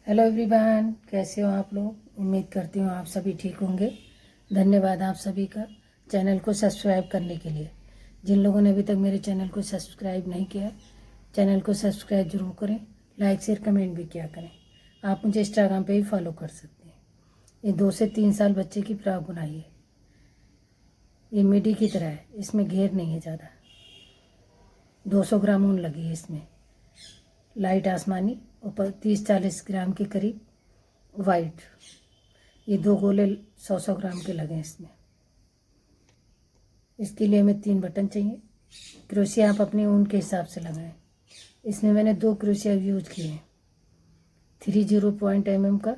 Hello everyone, कैसे हो आप लोग। उम्मीद करती हूँ आप सभी ठीक होंगे। धन्यवाद आप सभी का चैनल को सब्सक्राइब करने के लिए। जिन लोगों ने अभी तक मेरे चैनल को सब्सक्राइब नहीं किया, चैनल को सब्सक्राइब जरूर करें, लाइक शेयर कमेंट भी किया करें। आप मुझे इंस्टाग्राम पे भी फॉलो कर सकते हैं। ये 2 से 3 साल बच्चे की फ्रॉक बुनाई है। ये मिडी की तरह है, इसमें घेर नहीं है ज़्यादा। 200 ग्राम ऊन लगी है इसमें, लाइट आसमानी, ऊपर 30-40 ग्राम के करीब वाइट। ये 2 गोले 100-100 ग्राम के लगे इसमें। इसके लिए हमें 3 बटन चाहिए। क्रोशिया आप अपने ऊन के हिसाब से लगाएं। इसमें मैंने 2 क्रोशिया यूज किए हैं। 30 का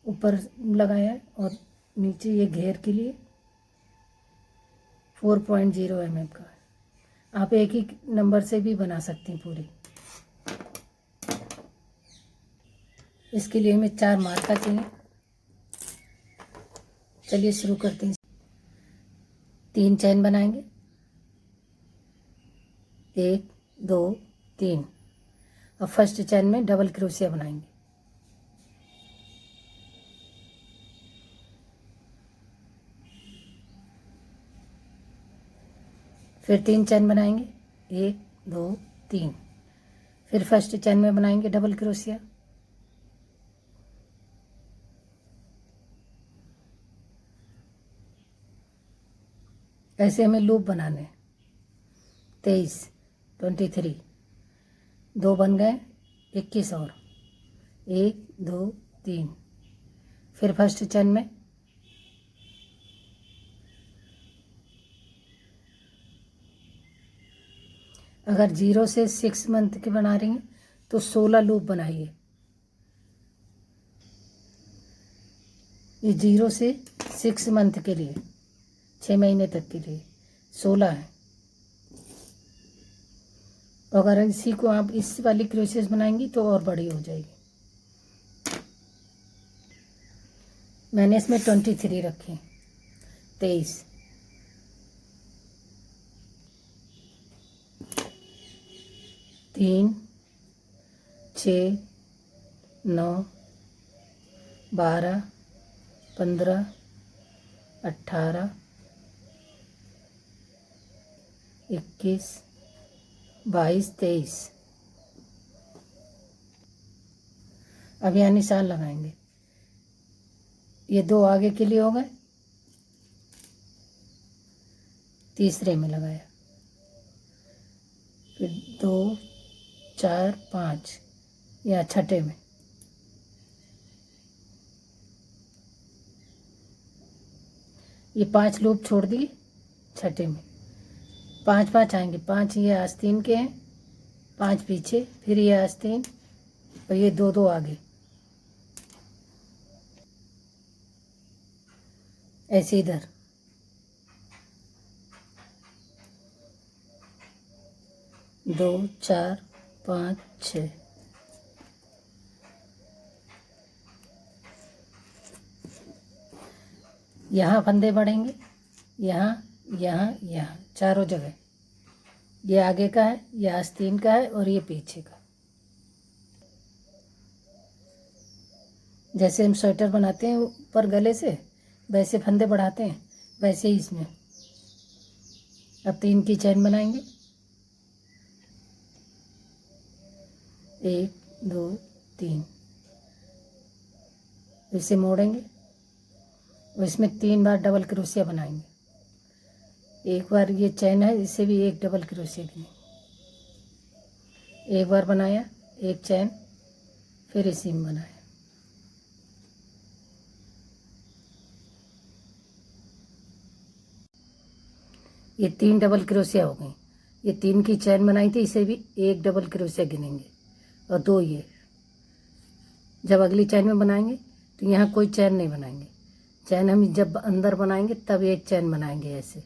ऊपर लगाया है और नीचे ये घेर के लिए 4.0 का। आप एक ही नंबर से भी बना सकती हैं पूरी। इसके लिए हमें 4 मार्का चाहिए। चलिए शुरू करते हैं। 3 चैन बनाएंगे, 1 2 3। और फर्स्ट चैन में डबल क्रोशिया बनाएंगे। फिर 3 चैन बनाएंगे, 1 2 3। फिर फर्स्ट चैन में बनाएंगे डबल क्रोशिया। ऐसे हमें लूप बनाने हैं। 23 2 बन गए, 21 और 1 2 3। फिर फर्स्ट चैन में अगर 0 से 6 मंथ के बना रही हैं तो 16 लूप बनाइए। ये 0 से 6 मंथ के लिए, 6 महीने तक के लिए 16 है। अगर इसी को आप इस वाली क्रोशेस बनाएंगी तो और बड़ी हो जाएगी। मैंने इसमें 23 रखे, 23 3 6 9 12 15 18 21 22 23। अब यहाँ निशान लगाएंगे। ये 2 आगे के लिए हो गए, तीसरे में लगाया, फिर 2 4 5 या छठे में। ये 5 लूप छोड़ दिए छठे में। 5 आएंगे, 5 ये आस्तीन के हैं, 5 पीछे, फिर ये आस्तीन और ये 2 आगे। ऐसे इधर 2 4 5 6। यहाँ फंदे बढ़ेंगे, यहाँ यहाँ यहाँ चारों जगह। ये आगे का है, ये आस्तीन का है और ये पीछे का। जैसे हम स्वेटर बनाते हैं ऊपर गले से, वैसे फंदे बढ़ाते हैं, वैसे ही इसमें। अब 3 की चैन बनाएंगे, 1 2 3। इसे मोड़ेंगे और इसमें 3 बार डबल क्रोशिया बनाएंगे। एक बार ये चैन है, इसे भी एक डबल क्रोशिया की। एक बार बनाया, एक चैन, फिर इसी में बनाया। ये 3 डबल क्रोशिया हो गई। ये 3 की चैन बनाई थी, इसे भी एक डबल क्रोशिया गिनेंगे और 2 ये। जब अगली चैन में बनाएंगे तो यहाँ कोई चैन नहीं बनाएंगे। चैन हम जब अंदर बनाएंगे तब एक चैन बनाएंगे ऐसे।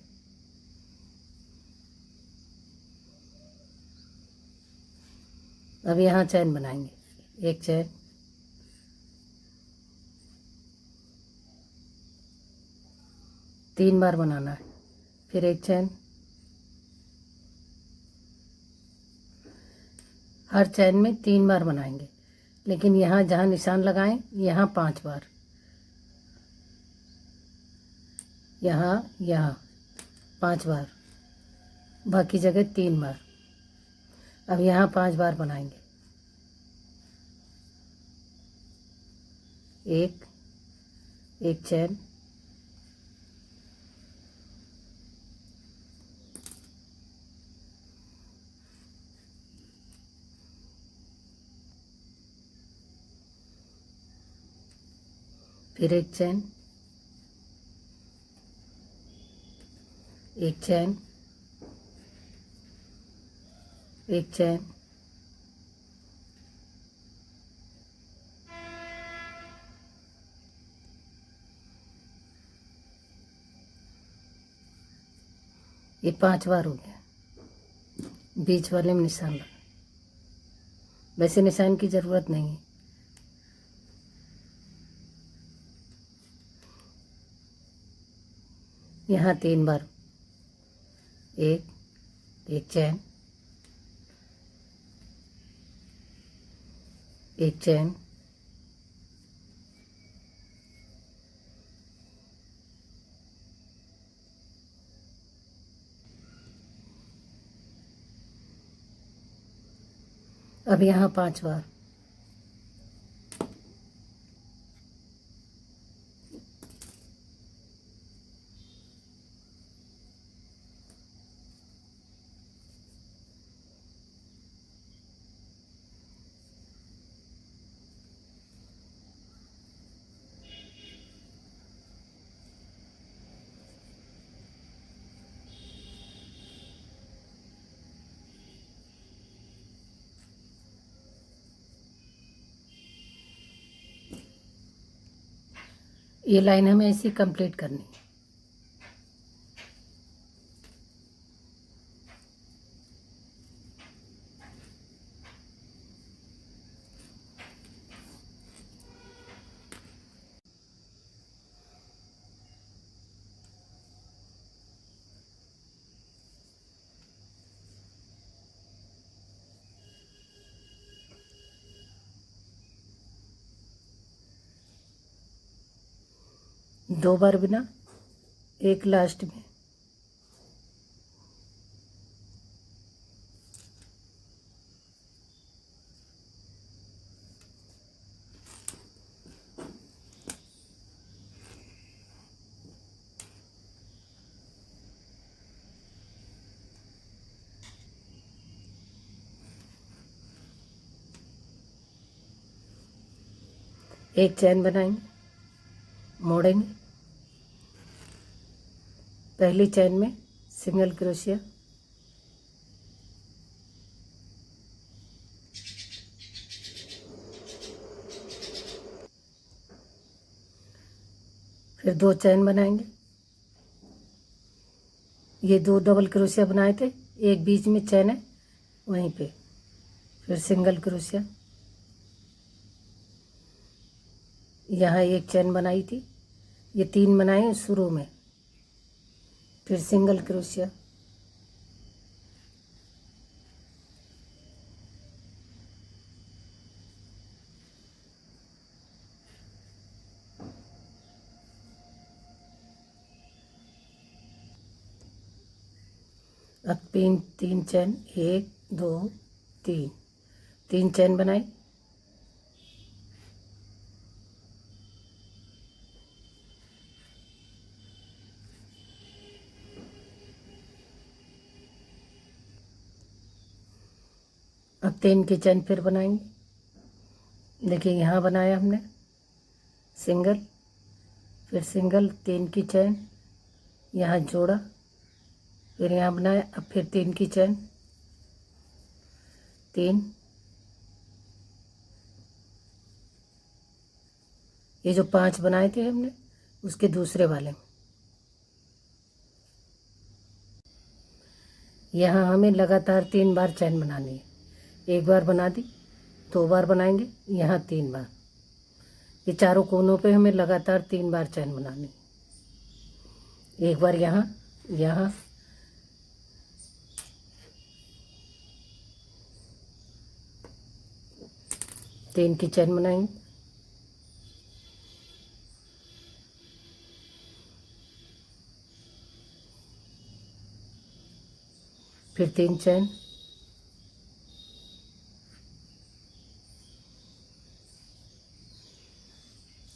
अब यहाँ चैन बनाएंगे, एक चैन, तीन बार बनाना है, फिर एक चैन। हर चैन में 3 बार बनाएंगे। लेकिन यहाँ जहाँ निशान लगाएं यहाँ 5 बार, यहाँ 5 बार, बाकी जगह 3 बार। अब यहाँ 5 बार बनाएंगे। एक चैन, फिर एक चैन, एक चैन, एक चैन, ये 5 बार हो गया। बीच वाले में निशान लगा। वैसे निशान की ज़रूरत नहीं है। यहाँ 3 बार, एक चैन, एक चैन, अब यहाँ 5 बार, ये लाइन हमें ऐसी कंप्लीट करनी है। दो बार बिना, एक लास्ट में। एक चैन बनाएंगे, मोड़ेंगे। पहली चैन में सिंगल क्रोशिया, फिर 2 चैन बनाएंगे। ये 2 डबल क्रोशिया बनाए थे, एक बीच में चैन है वहीं पे, फिर सिंगल क्रोशिया। यहाँ एक चैन बनाई थी, ये 3 बनाए शुरू में, फिर सिंगल क्रोशिया। अब 3 चैन, 1 2 3 चैन बनाई। अब 3 की चैन फिर बनाएंगे। देखिए यहाँ बनाया हमने सिंगल, फिर सिंगल, 3 की चैन, यहाँ जोड़ा, फिर यहाँ बनाया। अब फिर 3 की चैन, 3, ये जो 5 बनाए थे हमने उसके दूसरे वाले में, यहाँ हमें लगातार 3 बार चैन बनानी है। एक बार बना दी, 2 बार बनाएंगे, यहाँ 3 बार। ये चारों कोनों पे हमें लगातार 3 बार चैन बनानी है। एक बार यहाँ, यहाँ, 3 की चैन बनाएंगे, फिर 3 चैन,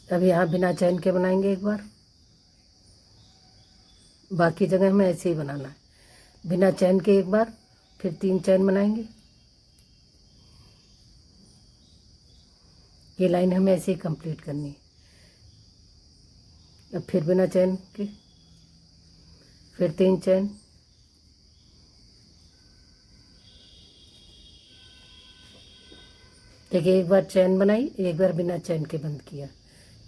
अब यहाँ बिना चैन के बनाएंगे एक बार। बाकी जगह हमें ऐसे ही बनाना है, बिना चैन के एक बार, फिर 3 चैन बनाएंगे। ये लाइन हमें ऐसे ही कंप्लीट करनी है। अब फिर बिना चैन के, फिर 3 चैन, देखिए एक बार चैन बनाई, एक बार बिना चैन के बंद किया।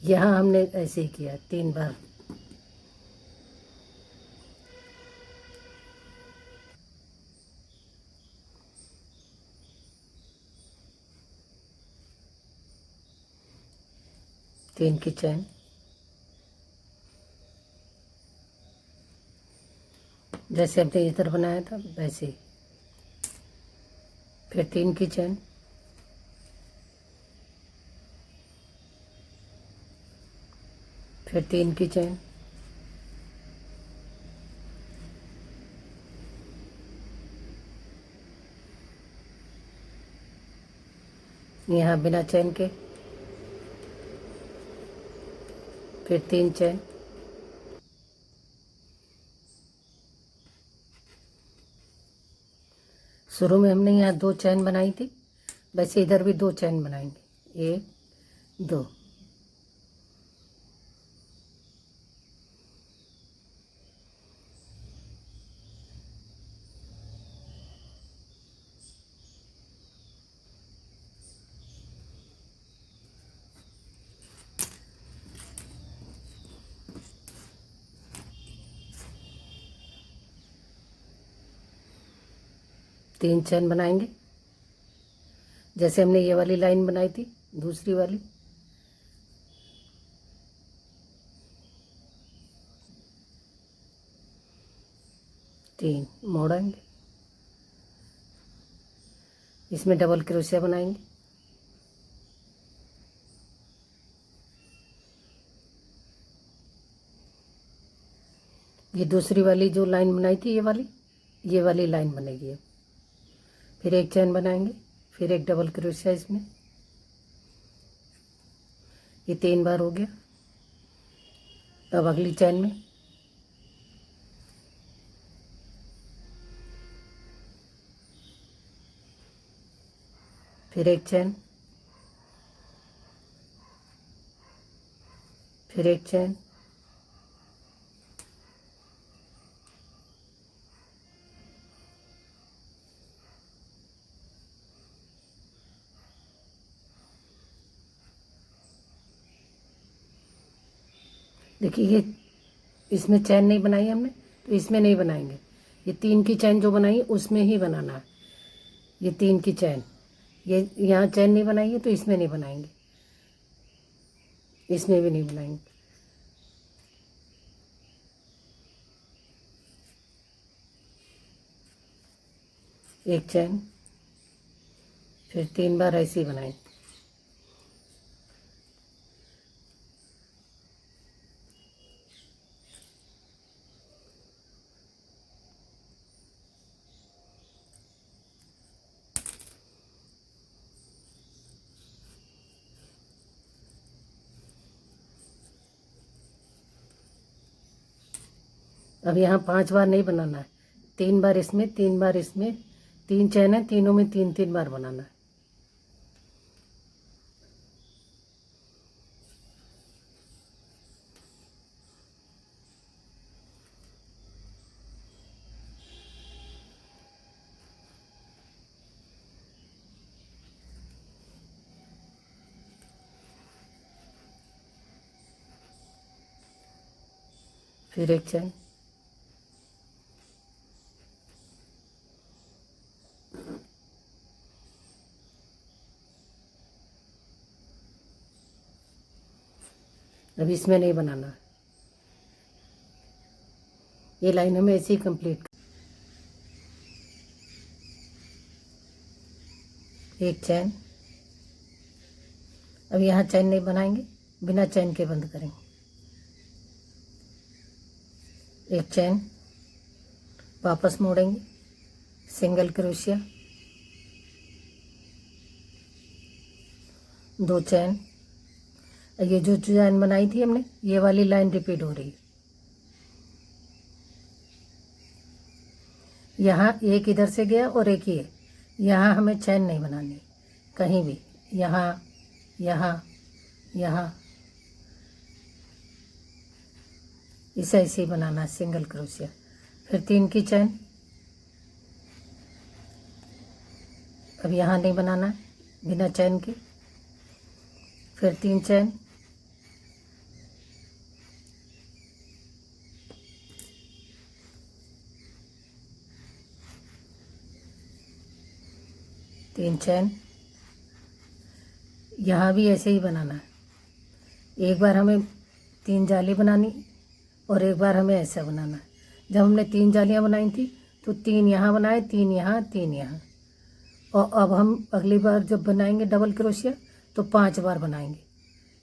यहाँ हमने ऐसे ही किया 3 बार। तीन की चैन, जैसे हमने इधर बनाया था वैसे ही, फिर 3 की चैन, फिर 3 की चैन, यहाँ बिना चैन के, फिर 3 चैन, शुरू में हमने यहाँ 2 चैन बनाई थी, वैसे इधर भी 2 चैन बनाएंगे, 1 2। तीन चैन बनाएंगे, जैसे हमने ये वाली लाइन बनाई थी, दूसरी वाली, तीन मोड़ेंगे, इसमें डबल क्रोशिया बनाएंगे, ये दूसरी वाली जो लाइन बनाई थी ये वाली लाइन बनेगी। अब फिर एक चैन बनाएंगे, फिर एक डबल क्रोशिया इसमें, ये 3 बार हो गया। अब अगली चैन में फिर एक चैन, फिर एक चैन, देखिए ये इसमें चैन नहीं बनाई हमने, तो इसमें नहीं बनाएंगे। ये 3 की चैन जो बनाई उसमें ही बनाना है। ये 3 की चैन, ये यहाँ चैन नहीं बनाई है तो इसमें नहीं बनाएंगे, इसमें भी नहीं बनाएंगे। एक चैन, फिर 3 बार ऐसे ही बनाएंगे। अब यहाँ 5 बार नहीं बनाना है, 3 बार इसमें, 3 बार इसमें, 3 चैन है, तीनों में 3 बार बनाना है। फिर एक चैन, अब इसमें नहीं बनाना है। ये लाइन हमें ऐसे ही कंप्लीट, एक चैन, अब यहाँ चैन नहीं बनाएंगे, बिना चैन के बंद करेंगे। एक चैन, वापस मोड़ेंगे, सिंगल क्रोशिया, 2 चैन। ये जो चैन बनाई थी हमने, ये वाली लाइन रिपीट हो रही है। यहाँ एक इधर से गया और एक ही है। यहाँ हमें चैन नहीं बनानी कहीं भी, यहाँ यहाँ यहाँ, इसे ऐसे ही बनाना है, सिंगल क्रोशिया। फिर 3 की चैन। अब यहाँ नहीं बनाना है, बिना चैन के। फिर 3 चैन, तीन चैन। यहाँ भी ऐसे ही बनाना है। एक बार हमें 3 जाली बनानी और एक बार हमें ऐसा बनाना है। जब हमने 3 जालियाँ बनाई थी तो 3 यहाँ बनाए, 3 यहाँ, 3 यहाँ। और अब हम अगली बार जब बनाएंगे डबल क्रोशिया तो 5 बार बनाएंगे।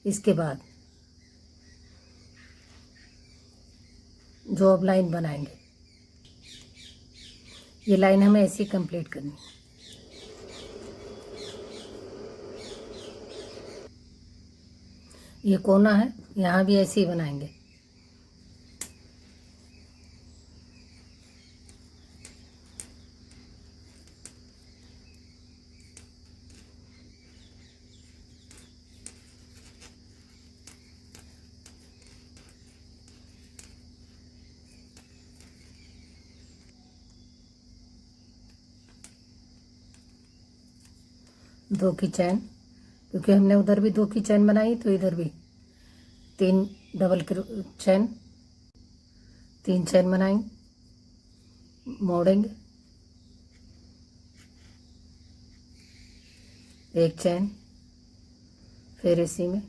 इसके बाद जो अब लाइन बनाएंगे, ये लाइन हमें ऐसी कंप्लीट करनी है। ये कोना है, यहाँ भी ऐसे ही बनाएंगे। दो की चैन, क्योंकि हमने उधर भी 2 की चैन बनाई तो इधर भी 3 डबल चैन, 3 चैन बनाएंगे, मोड़ेंगे, एक चैन। फिर इसी में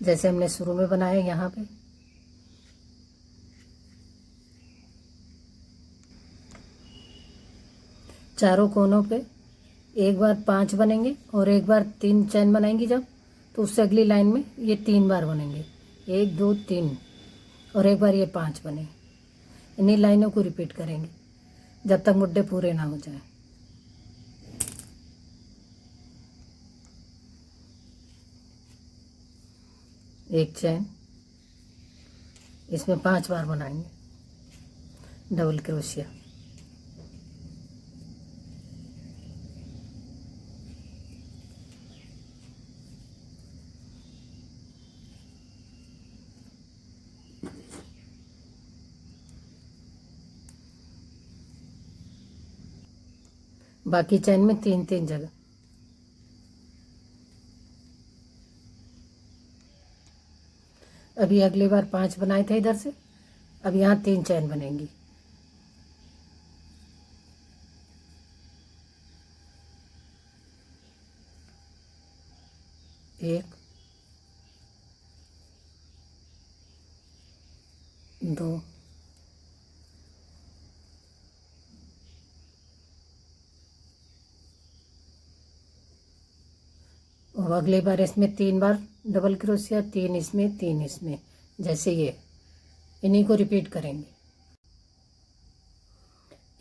जैसे हमने शुरू में बनाया, यहाँ पे चारों कोनों पे एक बार 5 बनेंगे और एक बार 3 चैन बनाएंगी जब, तो उससे अगली लाइन में ये 3 बार बनेंगे, 1 2 3, और एक बार ये 5 बनेंगे। इन्हीं लाइनों को रिपीट करेंगे जब तक मुड्डे पूरे ना हो जाए। एक चैन, इसमें 5 बार बनाएंगे डबल क्रोशिया। बाकी चैन में 3 जगह। अभी अगली बार 5 बनाए थे इधर से, अब यहाँ 3 चैन बनेंगी। एक, 2, और अगली बार इसमें 3 बार डबल क्रोशिया, 3 इसमें 3 इसमें, जैसे ये। इन्हीं को रिपीट करेंगे।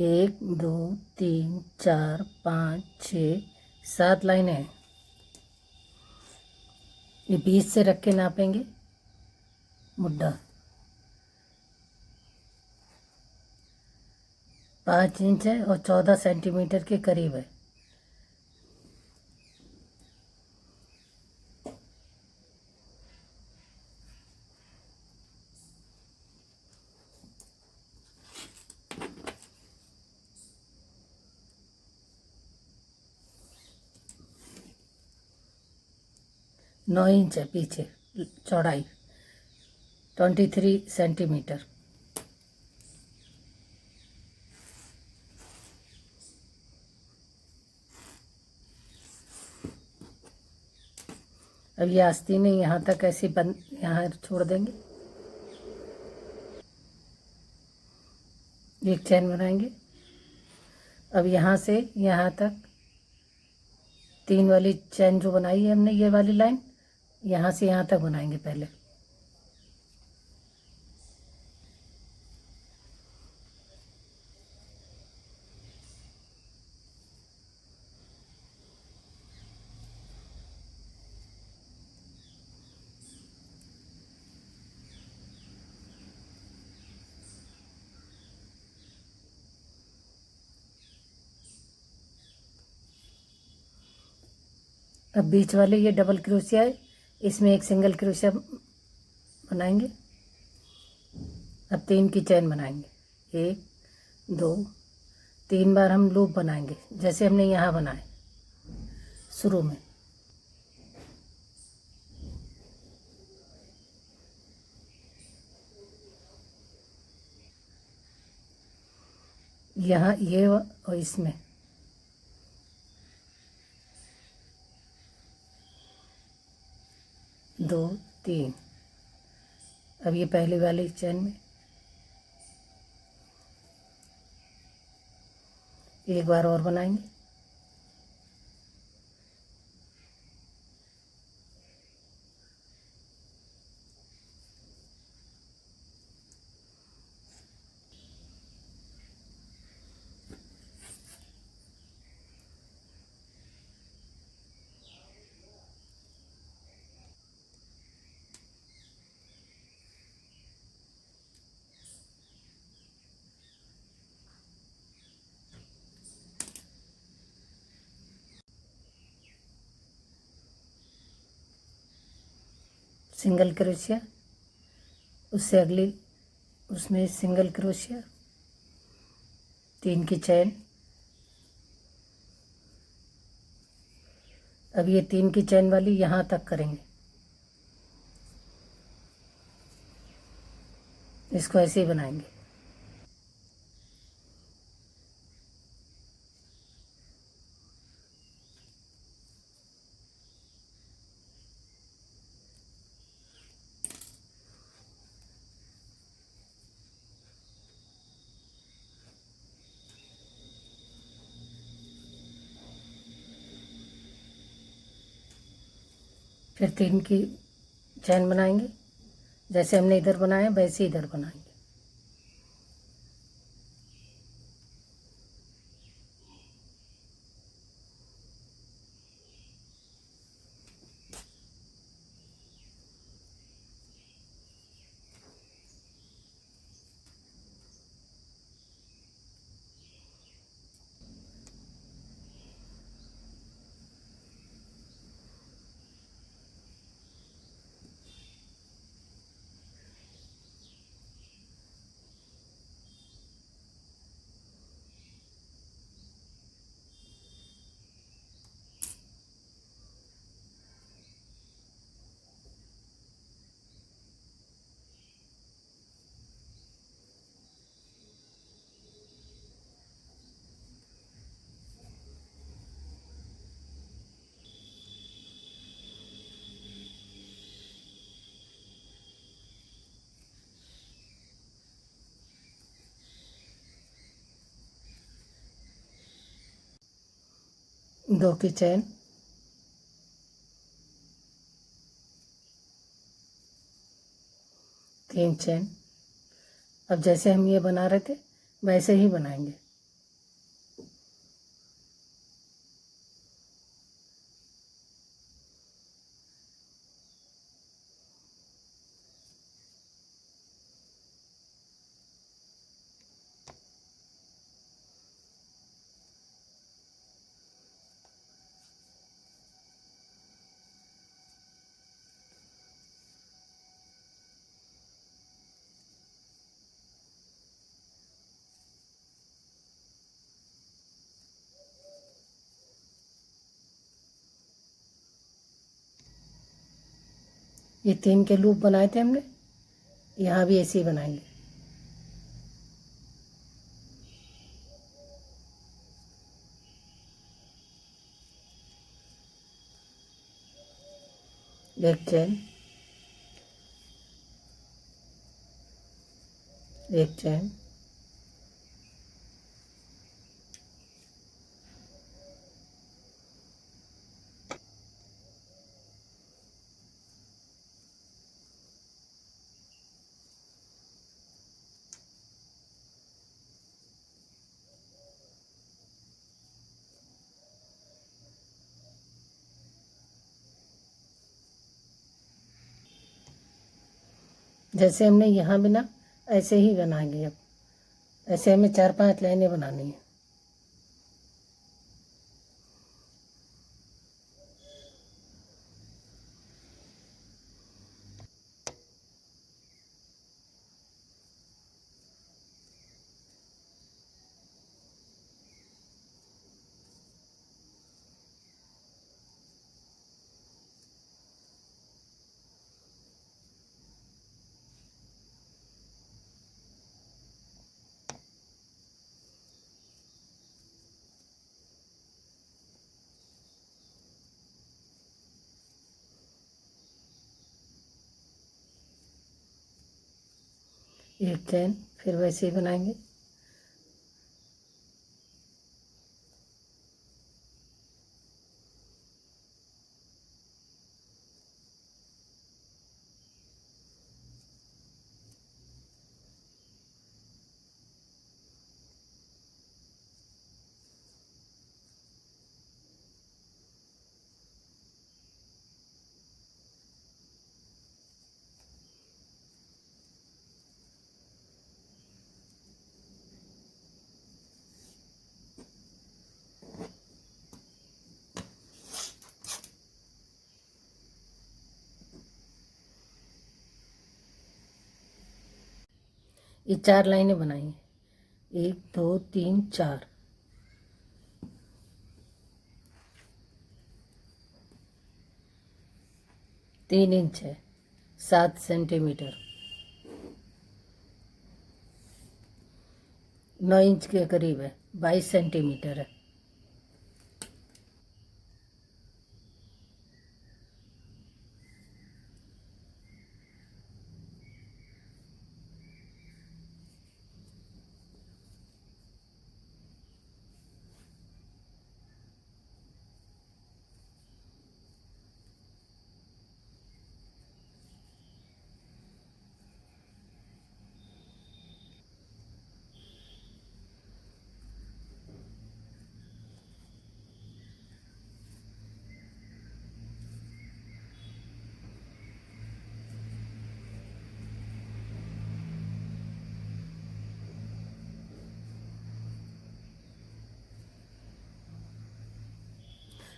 1 2 3 4 5 6 7 लाइनें हैं। ये 20 से रख के नापेंगे मुड्डा। 5 इंच है और 14 सेंटीमीटर के करीब है। नौ इंच है पीछे चौड़ाई, 23 सेंटीमीटर। अब ये आस्तीन यहाँ तक ऐसे बंद, यहाँ छोड़ देंगे, एक चैन बनाएंगे। अब यहाँ से यहाँ तक 3 वाली चैन जो बनाई है हमने, ये वाली लाइन यहाँ से यहाँ तक बनाएंगे पहले। अब बीच वाले ये डबल क्रोशिया है, इसमें एक सिंगल क्रोशिया बनाएंगे। अब 3 की चैन बनाएंगे, 1 2 3 बार हम लूप बनाएंगे जैसे हमने यहाँ बनाए शुरू में। यहाँ ये और इसमें 2 3। अब ये पहली वाली चैन में एक बार और बनाएंगे। सिंगल क्रोशिया, उससे अगली उसमें सिंगल क्रोशिया, 3 की चैन। अब ये 3 की चैन वाली यहाँ तक करेंगे, इसको ऐसे ही बनाएंगे। फिर 3 की चैन बनाएंगे, जैसे हमने इधर बनाया वैसे इधर बनाएंगे। दो की चैन, तीन चैन। अब जैसे हम ये बना रहे थे वैसे ही बनाएंगे। ये 3 के लूप बनाए थे हमने, यहाँ भी ऐसे ही बनाएंगे। एक चैन, एक चैन, जैसे हमने यहाँ बिना ऐसे ही बनाएंगे। अब ऐसे हमें 4-5 लाइनें बनानी है। एक चैन फिर वैसे ही बनाएंगे। ये 4 लाइनें बनाई, 1 2 3 4। 3 इंच है, 7 सेंटीमीटर। 9 इंच के करीब है, 22 सेंटीमीटर है।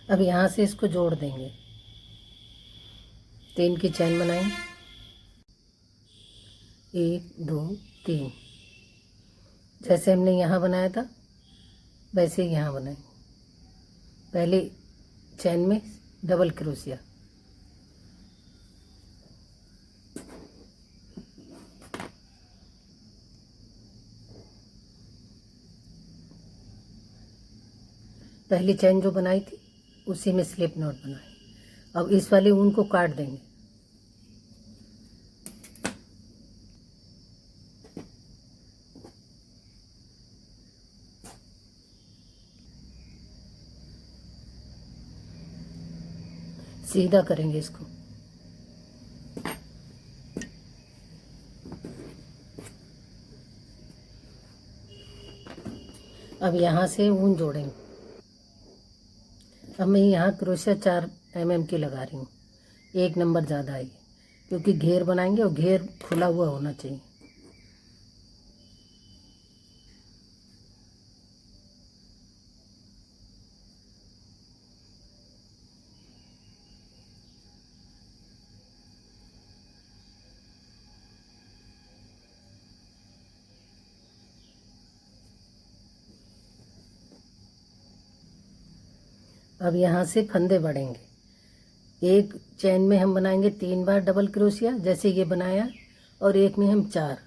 अब यहाँ से इसको जोड़ देंगे। 3 की चैन बनाएंगे, 1 2 3। जैसे हमने यहाँ बनाया था वैसे ही यहाँ बनाएंगे। पहले चैन में डबल क्रोशिया, पहली चैन जो बनाई थी उसी में स्लिप नॉट बनाए। अब इस वाले ऊन को काट देंगे। सीधा करेंगे इसको। अब यहाँ से ऊन जोड़ेंगे। अब मैं यहाँ क्रोशिया 4 mm की लगा रही हूँ। 1 नंबर ज़्यादा आएगी क्योंकि घेर बनाएंगे और घेर खुला हुआ होना चाहिए। अब यहाँ से फंदे बढ़ेंगे। एक चैन में हम बनाएंगे 3 बार डबल क्रोशिया जैसे ये बनाया, और एक में हम 4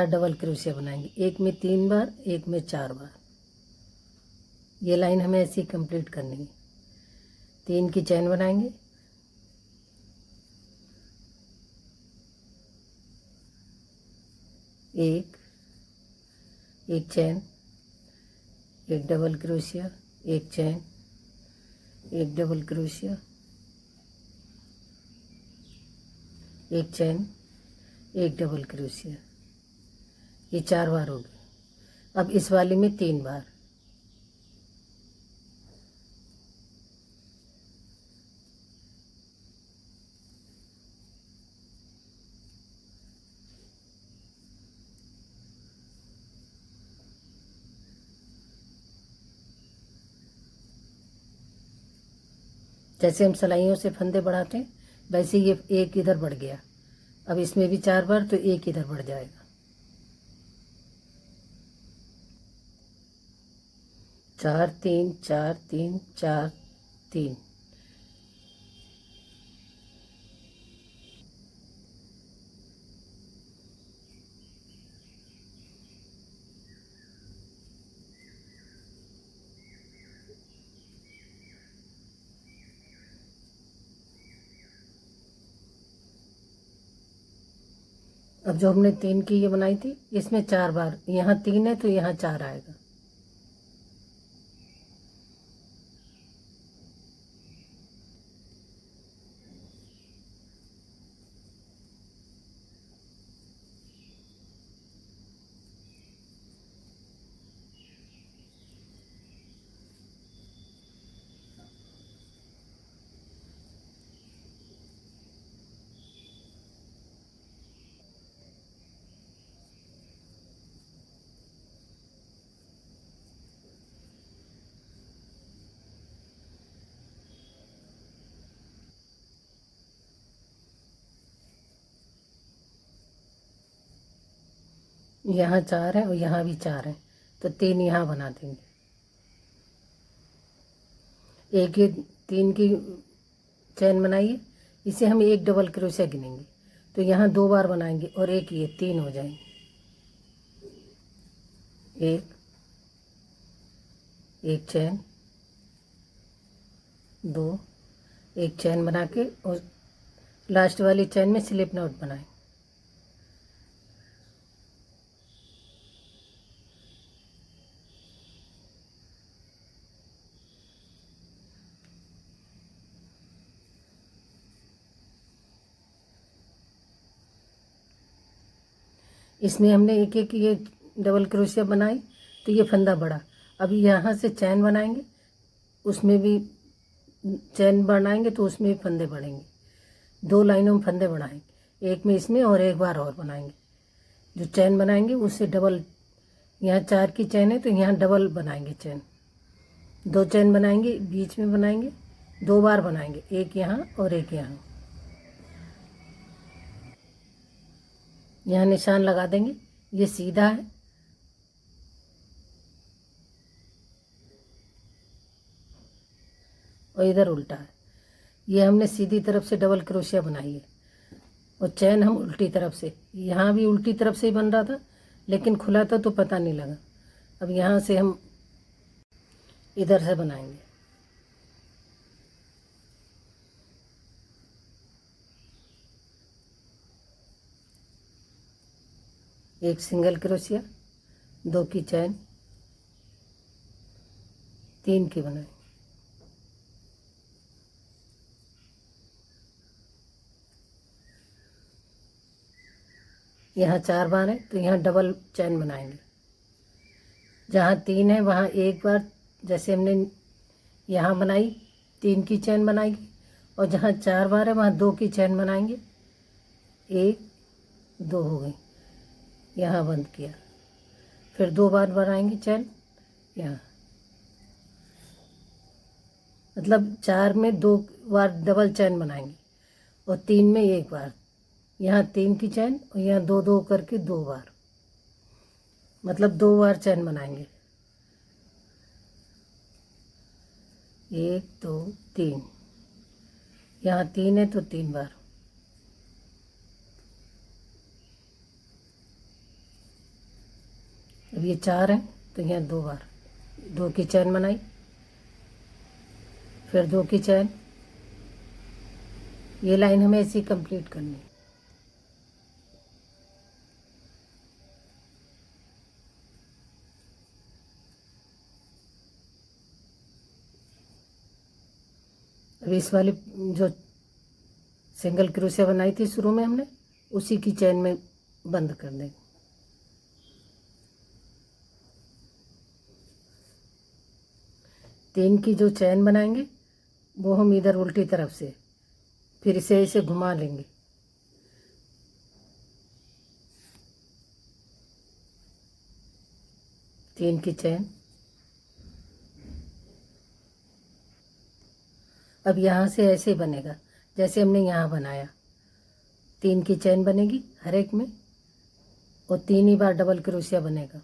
डबल क्रोशिया बनाएंगे। एक में 3 बार, एक में 4 बार। ये लाइन हमें ऐसी कंप्लीट करनी है। 3 की चैन बनाएंगे, एक चैन, एक डबल क्रोशिया, एक चैन, एक डबल क्रोशिया, एक चैन, एक डबल क्रोशिया। ये 4 बार हो गए। अब इस वाले में 3 बार। जैसे हम सिलाइयों से फंदे बढ़ाते हैं वैसे ये एक इधर बढ़ गया। अब इसमें भी 4 बार तो एक इधर बढ़ जाएगा। 4 3 4 3 4 3। अब जो हमने 3 की ये बनाई थी इसमें 4 बार, यहाँ 3 है तो यहाँ 4 आएगा। यहाँ 4 है और यहाँ भी 4 है तो 3 यहाँ बना देंगे। एक ये 3 की चैन बनाइए, इसे हम एक डबल क्रोशिया गिनेंगे तो यहाँ 2 बार बनाएंगे और एक ये 3 हो जाएंगे। एक चैन, 2, एक चैन बना के और लास्ट वाली चैन में स्लिप नॉट बनाएं। इसमें हमने एक एक ये डबल क्रोशिया बनाई तो ये फंदा बढ़ा। अभी यहाँ से चैन बनाएंगे, उसमें भी चैन बनाएंगे तो उसमें भी फंदे बढ़ेंगे। 2 लाइनों में फंदे बढ़ाएंगे, एक में इसमें और एक बार और बनाएंगे। जो चैन बनाएंगे उससे डबल, यहाँ 4 की चैन है तो यहाँ डबल बनाएंगे चैन। 2 चैन बनाएंगे, बीच में बनाएंगे, 2 बार बनाएंगे, एक यहाँ और एक यहाँ। यहाँ निशान लगा देंगे, ये सीधा है और इधर उल्टा है। ये हमने सीधी तरफ से डबल क्रोशिया बनाई है और चैन हम उल्टी तरफ से, यहाँ भी उल्टी तरफ से ही बन रहा था लेकिन खुला था तो पता नहीं लगा। अब यहाँ से हम इधर से बनाएंगे। एक सिंगल क्रोशिया, 2 की चैन, 3 की बनाएंगे। यहाँ 4 बार है तो यहाँ डबल चैन बनाएंगे। जहाँ 3 है वहाँ एक बार, जैसे हमने यहाँ बनाई 3 की चैन बनाएंगे और जहाँ 4 बार है वहाँ 2 की चैन बनाएंगे। 1 2 हो गई, यहाँ बंद किया, फिर 2 बार बनाएंगे चैन यहाँ, मतलब 4 में 2 बार डबल चैन बनाएंगे और 3 में एक बार। यहाँ 3 की चैन और यहाँ 2 2 करके 2 बार, मतलब 2 बार चैन बनाएंगे। 1 2 3, यहाँ 3 है तो 3 बार। अब ये 4 है तो यहाँ 2 बार, 2 की चैन बनाई, फिर 2 की चैन। ये लाइन हमें ऐसी कंप्लीट करनी है। अब इस वाली जो सिंगल क्रोशिया बनाई थी शुरू में हमने, उसी की चैन में बंद कर देंगे। तीन की जो चैन बनाएंगे वो हम इधर उल्टी तरफ से फिर इसे ऐसे घुमा लेंगे। तीन की चैन, अब यहाँ से ऐसे बनेगा जैसे हमने यहाँ बनाया। 3 की चैन बनेगी हर एक में और 3 ही बार डबल क्रोशिया बनेगा।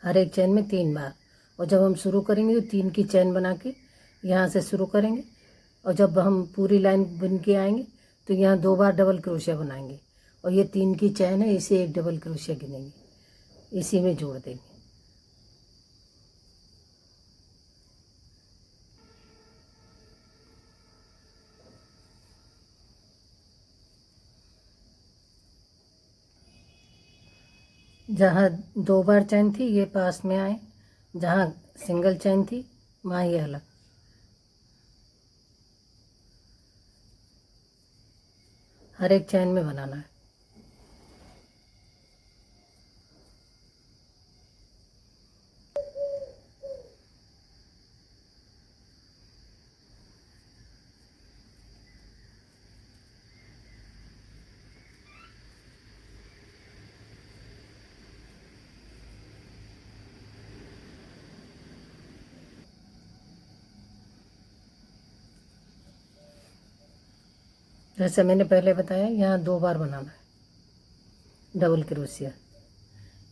हर एक चैन में 3 बार। और जब हम शुरू करेंगे तो 3 की चैन बना के यहाँ से शुरू करेंगे और जब हम पूरी लाइन बुन के आएंगे तो यहाँ 2 बार डबल क्रोशिया बनाएंगे और ये 3 की चैन है, इसे एक डबल क्रोशिया गिनेंगे, इसी में जोड़ देंगे। जहाँ 2 बार चैन थी ये पास में आए, जहाँ सिंगल चैन थी वहाँ ये अलग। हर एक चैन में बनाना है। जैसे मैंने पहले बताया यहाँ 2 बार बनाना है डबल क्रोशिया।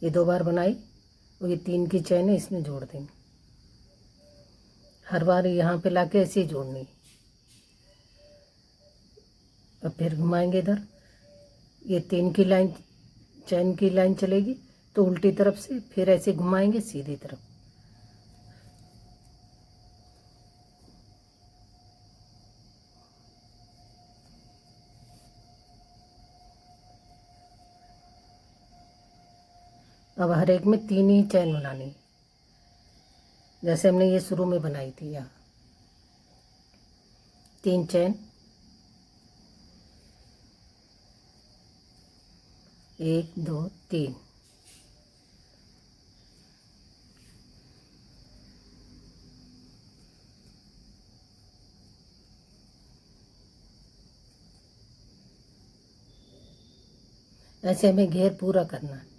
ये 2 बार बनाई और ये 3 की चैन है, इसमें जोड़ देंगे। हर बार यहाँ पे लाके ऐसे ही जोड़नी। अब फिर घुमाएंगे इधर, ये 3 की लाइन चैन की लाइन चलेगी तो उल्टी तरफ से फिर ऐसे घुमाएंगे सीधी तरफ। अब हर एक में 3 ही चैन बनानी, जैसे हमने ये शुरू में बनाई थी। यहाँ 3 चैन, 1 2 3। ऐसे हमें घेर पूरा करना है।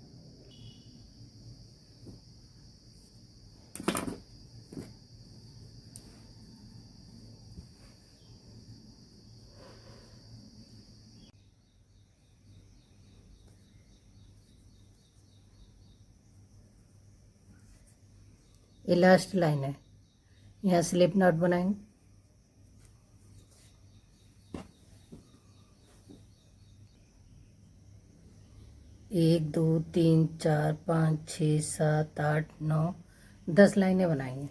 ये लास्ट लाइन है, यहाँ स्लिप नॉट बनाएंगे। एक 2 3 4 5 6 7 8 9 10 लाइनें बनाएंगे।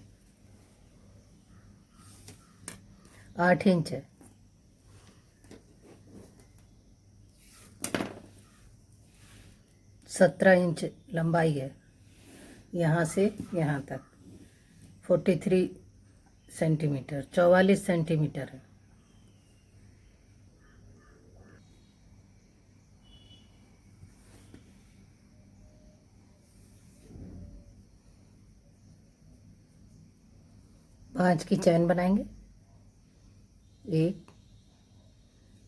8 इंच है। 17 इंच लंबाई है यहाँ से यहाँ तक। 43 सेंटीमीटर, 44 सेंटीमीटर है। पाँच की चैन बनाएंगे। 1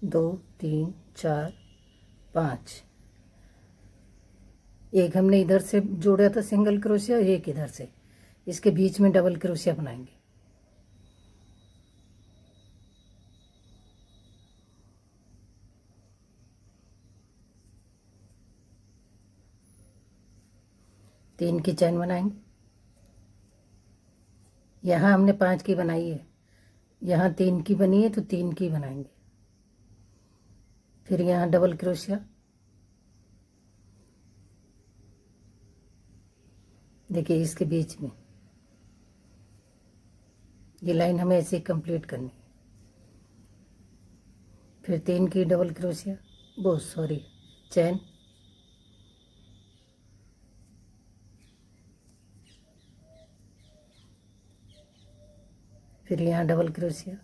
2 3 4 5। एक हमने इधर से जोड़ा था सिंगल क्रोशिया, एक इधर से, इसके बीच में डबल क्रोशिया बनाएंगे। तीन की चैन बनाएंगे। यहाँ हमने 5 की बनाई है, यहाँ 3 की बनी है तो 3 की बनाएंगे। फिर यहाँ डबल क्रोशिया, देखिए इसके बीच में ये लाइन हमें ऐसे कंप्लीट करनी है। फिर 3 की डबल क्रोशिया, सॉरी चैन, फिर यहाँ डबल क्रोशिया,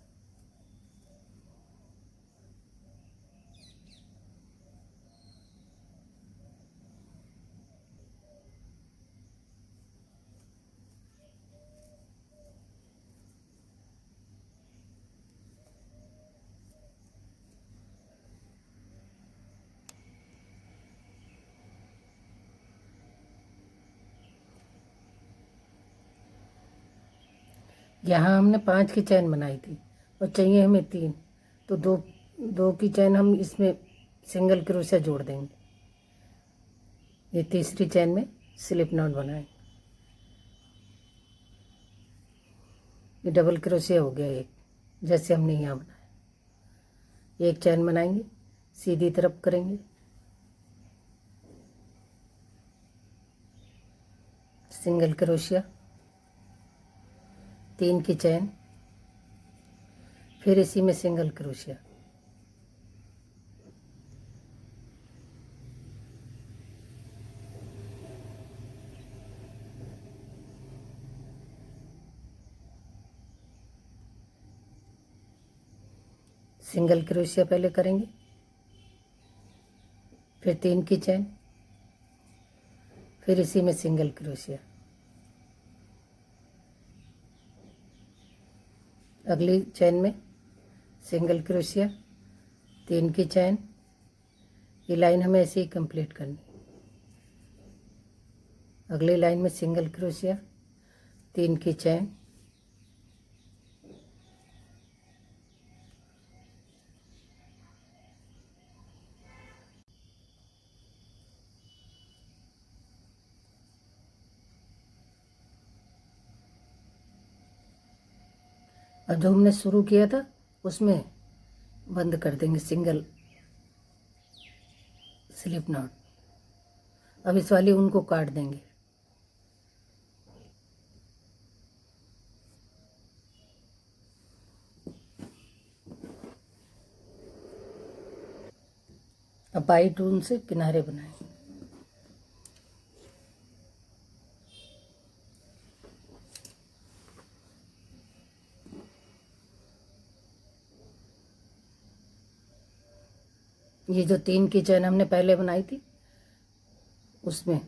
यहाँ हमने 5 की चैन बनाई थी और चाहिए हमें 3, तो दो दो की चैन हम इसमें सिंगल क्रोशिया जोड़ देंगे। ये तीसरी चैन में स्लिप नॉट बनाएंगे। ये डबल क्रोशिया हो गया एक, जैसे हमने यहाँ बनाया। एक चैन बनाएंगे, सीधी तरफ करेंगे, सिंगल क्रोशिया, 3 की चैन, फिर इसी में सिंगल क्रोशिया, सिंगल क्रोशिया पहले करेंगे, फिर 3 की चैन, फिर इसी में सिंगल क्रोशिया। अगली चैन में सिंगल क्रोशिया, 3 की चैन। ये लाइन हमें ऐसे ही कंप्लीट करनी। अगली लाइन में सिंगल क्रोशिया, 3 की चैन, और जो हमने शुरू किया था उसमें बंद कर देंगे सिंगल स्लिप नॉट। अब इस वाली उनको काट देंगे। अब वाइट ऊन से किनारे बनाएंगे। ये जो 3 की चैन हमने पहले बनाई थी उसमें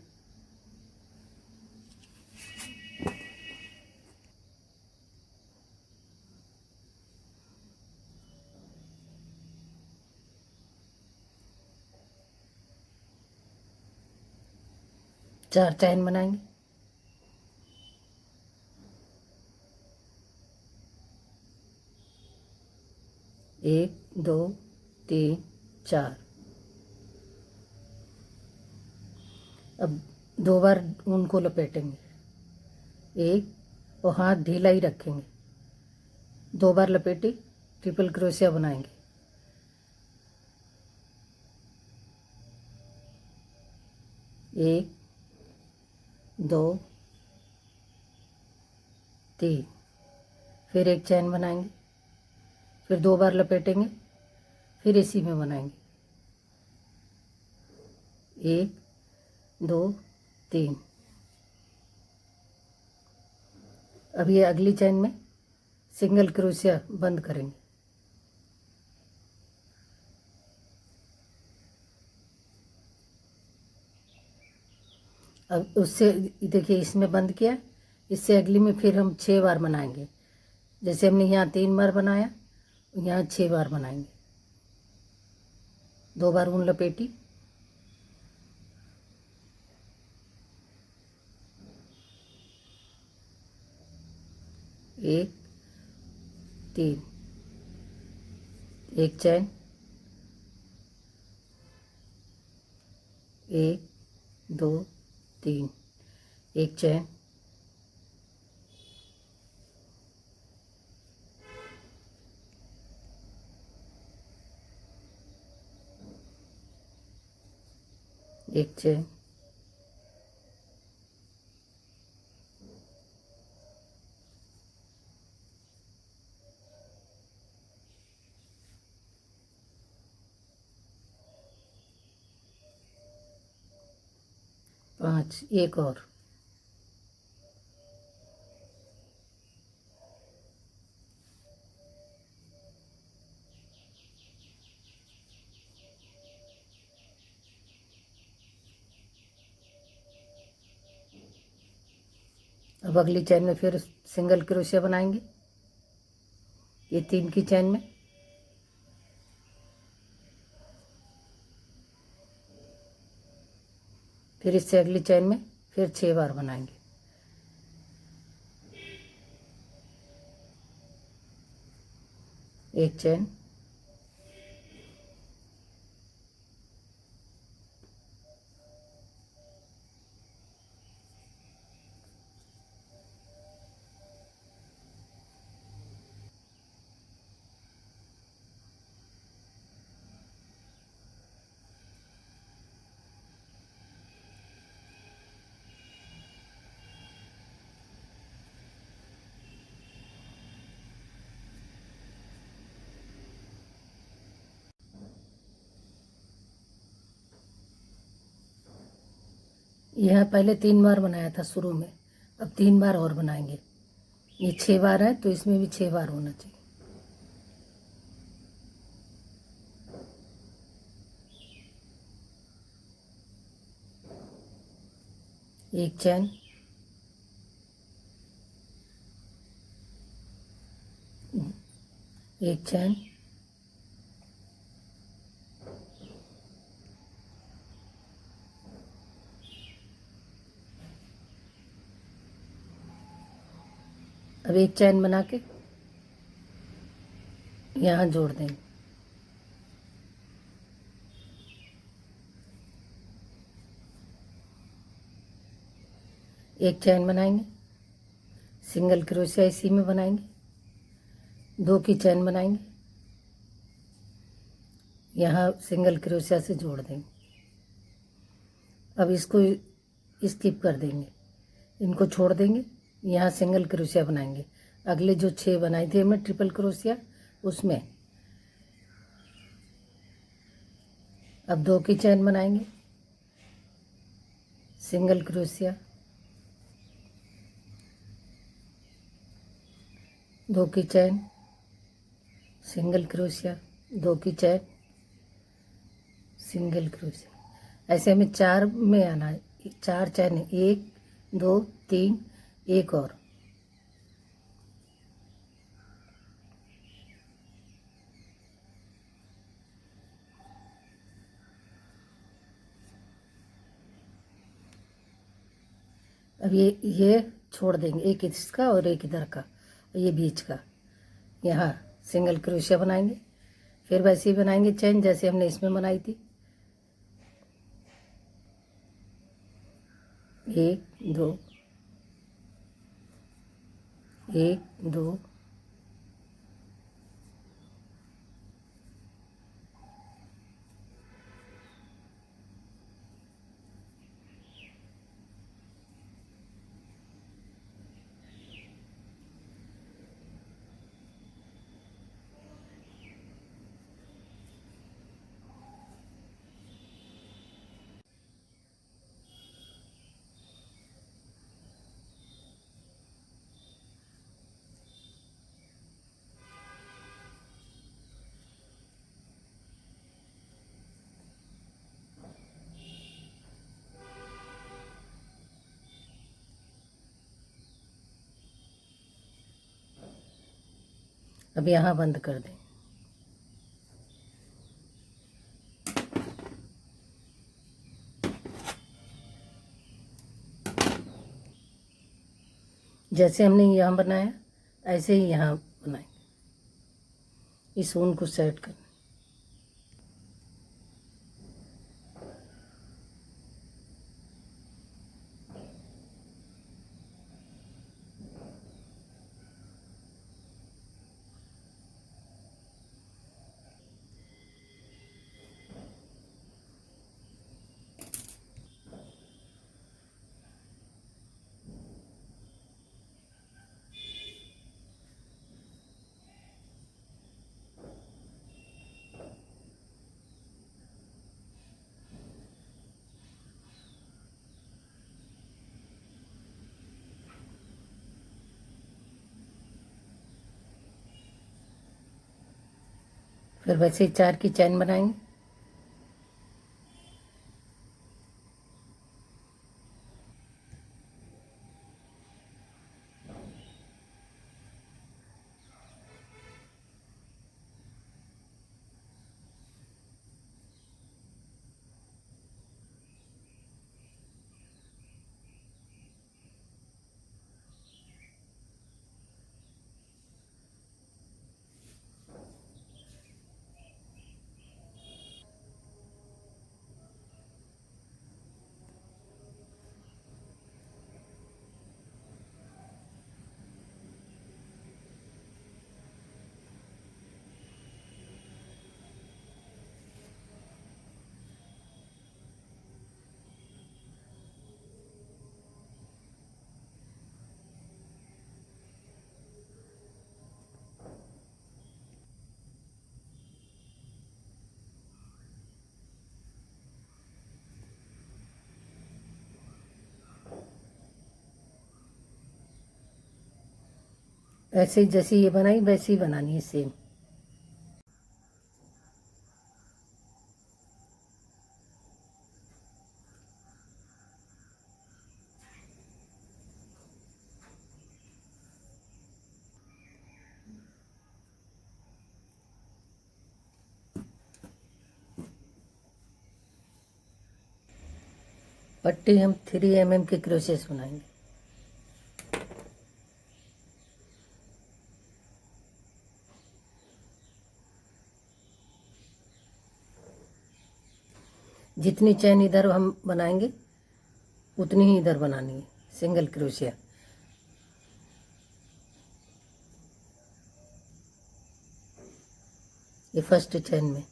चार चैन बनाएंगे। एक, दो, तीन, चार। अब 2 बार ऊन को लपेटेंगे, एक, और हाथ ढीला ही रखेंगे। 2 बार लपेटे, ट्रिपल क्रोशिया बनाएंगे। एक, दो, तीन, फिर एक चैन बनाएंगे, फिर 2 बार लपेटेंगे, फिर इसी में बनाएंगे। एक, दो, तीन। अब ये अगली चैन में सिंगल क्रोशिया बंद करेंगे। अब उससे देखिए इसमें बंद किया, इससे अगली में फिर हम 6 बार बनाएंगे। जैसे हमने यहाँ 3 बार बनाया, यहाँ 6 बार बनाएंगे। 2 बार ऊन लपेटी, एक, तीन, एक चैन, एक, दो, तीन, एक चैन, एक चैन, पाँच, एक और। अब अगली चैन में फिर सिंगल क्रोशिया बनाएंगे, ये 3 की चैन में। फिर इससे अगली चैन में फिर 6 बार बनाएंगे। एक चैन, यह पहले 3 बार बनाया था शुरू में, अब 3 बार और बनाएंगे। ये 6 बार है तो इसमें भी 6 बार होना चाहिए। एक चैन, एक चैन, अब एक चैन बना के यहाँ जोड़ देंगे। एक चैन बनाएंगे, सिंगल क्रोशिया इसी में बनाएंगे, 2 की चैन बनाएंगे, यहाँ सिंगल क्रोशिया से जोड़ देंगे। अब इसको स्किप कर देंगे, इनको छोड़ देंगे, यहाँ सिंगल क्रोशिया बनाएंगे। अगले जो 6 बनाए थे हमने ट्रिपल क्रोशिया, उसमें अब 2 की चैन बनाएंगे, सिंगल क्रोशिया, 2 की चैन, सिंगल क्रोशिया, 2 की चैन, सिंगल क्रोशिया। ऐसे हमें 4 में आना है, 4 चैन, 1 2 3, एक और। अब ये छोड़ देंगे, एक इसका और एक इधर का, ये बीच का। यहाँ सिंगल क्रोशिया बनाएंगे, फिर वैसे ही बनाएंगे चैन जैसे हमने इसमें बनाई थी। 1 2, 1 2, अब यहाँ बंद कर दें। जैसे हमने यहाँ बनाया ऐसे ही यहाँ बनाएंगे, इस ऊन को सेट कर। फिर वैसे ही 4 की चैन बनाएंगे, ऐसे ही जैसे ये बनाई वैसे ही बनानी है सेम। पट्टी हम 3 mm के क्रोशे से बनाएंगे। जितनी चैन इधर हम बनाएंगे उतनी ही इधर बनानी है, सिंगल क्रोशिया। ये फर्स्ट चैन में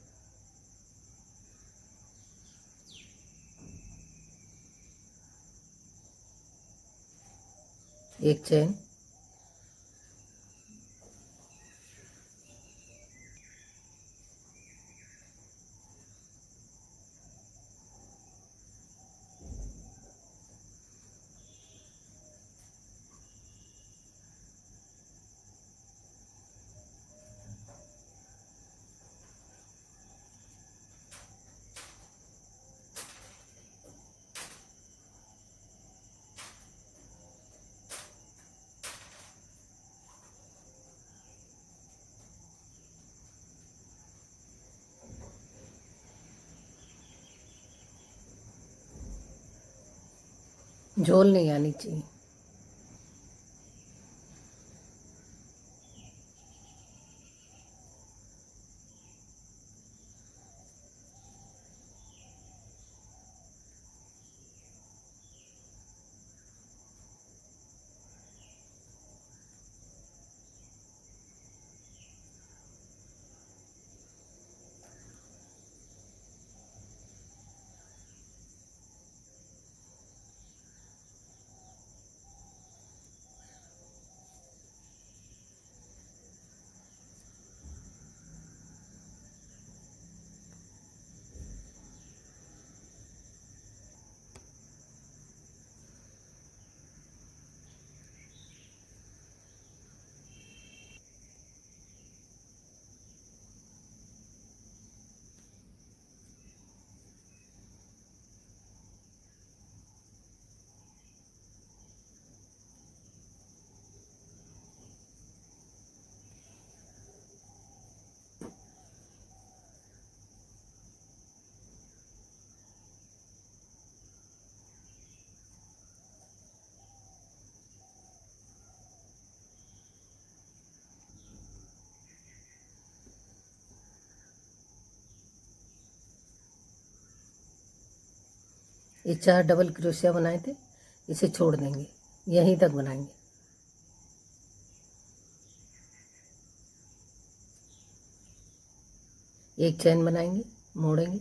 एक चैन, झोल नहीं आनी चाहिए। ये 4 डबल क्रोशिया बनाए थे, इसे छोड़ देंगे, यहीं तक बनाएंगे। एक चैन बनाएंगे, मोड़ेंगे,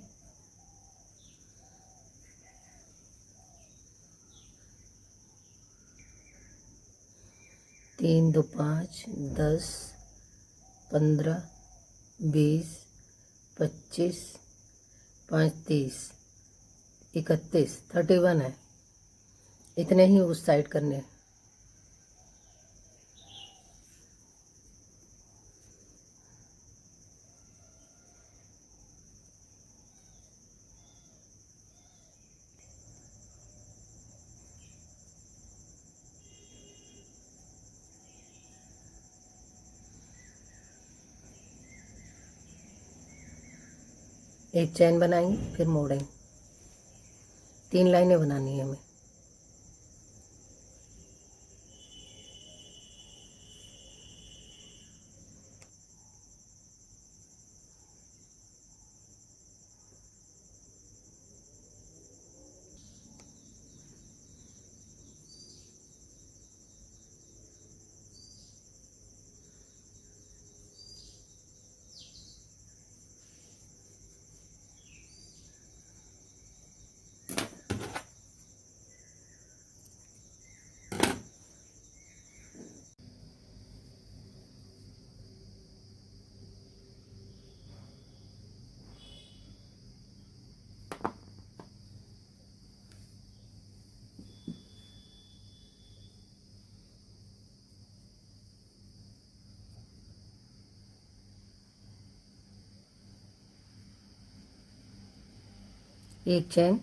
तीन दो 5, 10, 15, 20, 25, 5 30, 31, 31 है। इतने ही उस साइड करने हैं। एक चैन बनाएंगे, फिर मोड़ेंगे। 3 लाइनें बनानी है हमें। एक चैन,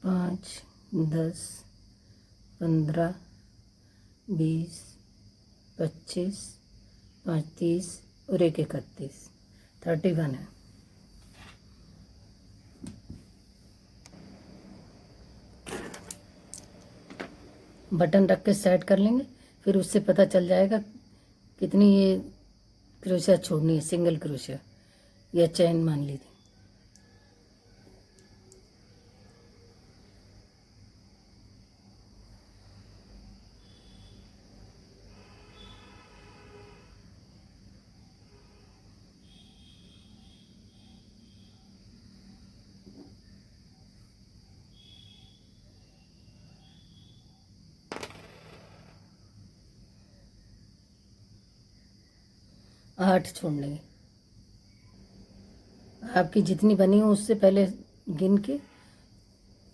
5, 10, 15, 20, 25, 5 30 और 1 31, 31 है। बटन रख के सेट कर लेंगे, फिर उससे पता चल जाएगा कितनी ये क्रोशिया छोड़नी है, सिंगल क्रोशिया या चैन मान लीजिए। आठ छोड़ने हैं। आपकी जितनी बनी हो उससे पहले गिन के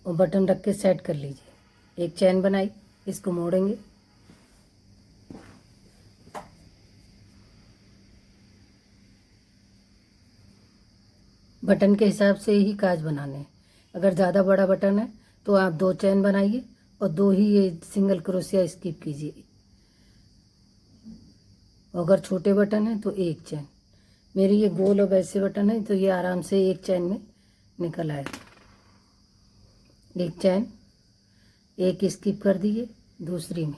और बटन रख के सेट कर लीजिए। एक चैन बनाई, इसको मोड़ेंगे, बटन के हिसाब से ही काज बनाने हैं। अगर ज़्यादा बड़ा बटन है तो आप 2 चैन बनाइए और 2 ही ये सिंगल क्रोशिया स्किप कीजिए। अगर छोटे बटन है तो 1 चैन। मेरी ये गोल और वैसे बटन है तो ये आराम से 1 चैन में निकल आएगा। 1 चैन, 1 स्किप कर दीजिए दूसरी में।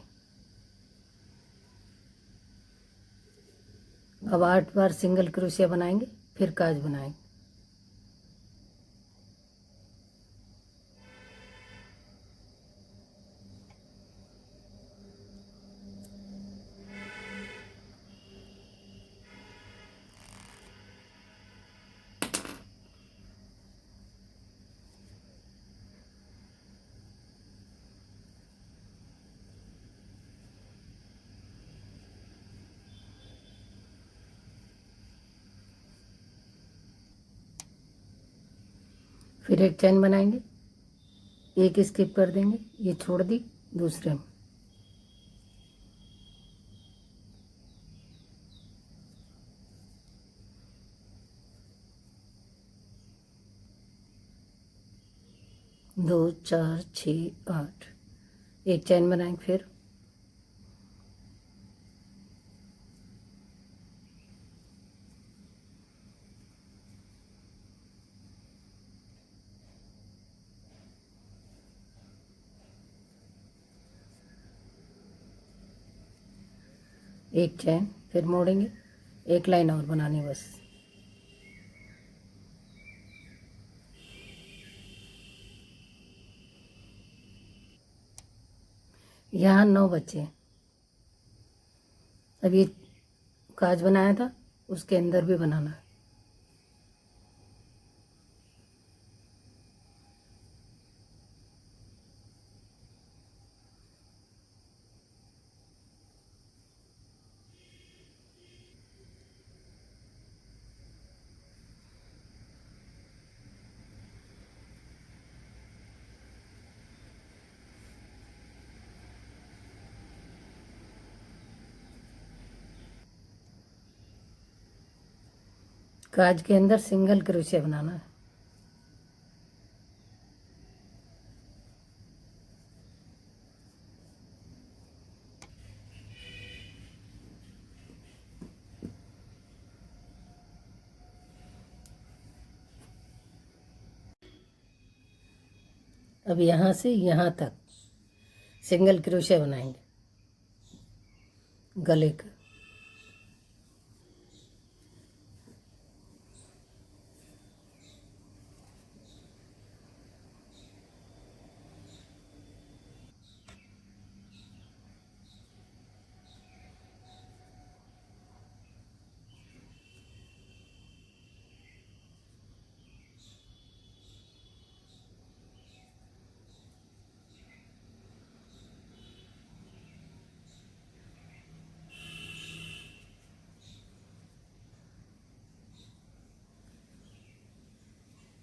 अब 8 बार सिंगल क्रोशिया बनाएंगे, फिर काज बनाएंगे। फिर 1 चैन बनाएंगे, 1 स्किप कर देंगे, ये छोड़ दी दूसरे में। दो, 4, 6, 8, 1 चैन बनाएंगे। फिर एक चैन, फिर मोड़ेंगे, 1 लाइन और बनानी बस। यहाँ 9 बचे हैं। अब ये काज बनाया था उसके अंदर भी बनाना है। काज के अंदर सिंगल क्रोशिया बनाना है। अब यहाँ से यहाँ तक सिंगल क्रोशिया बनाएंगे गले का।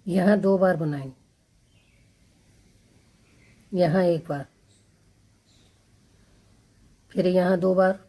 यहाँ 2 बार बनाएंगे, यहाँ 1 बार, फिर यहाँ 2 बार,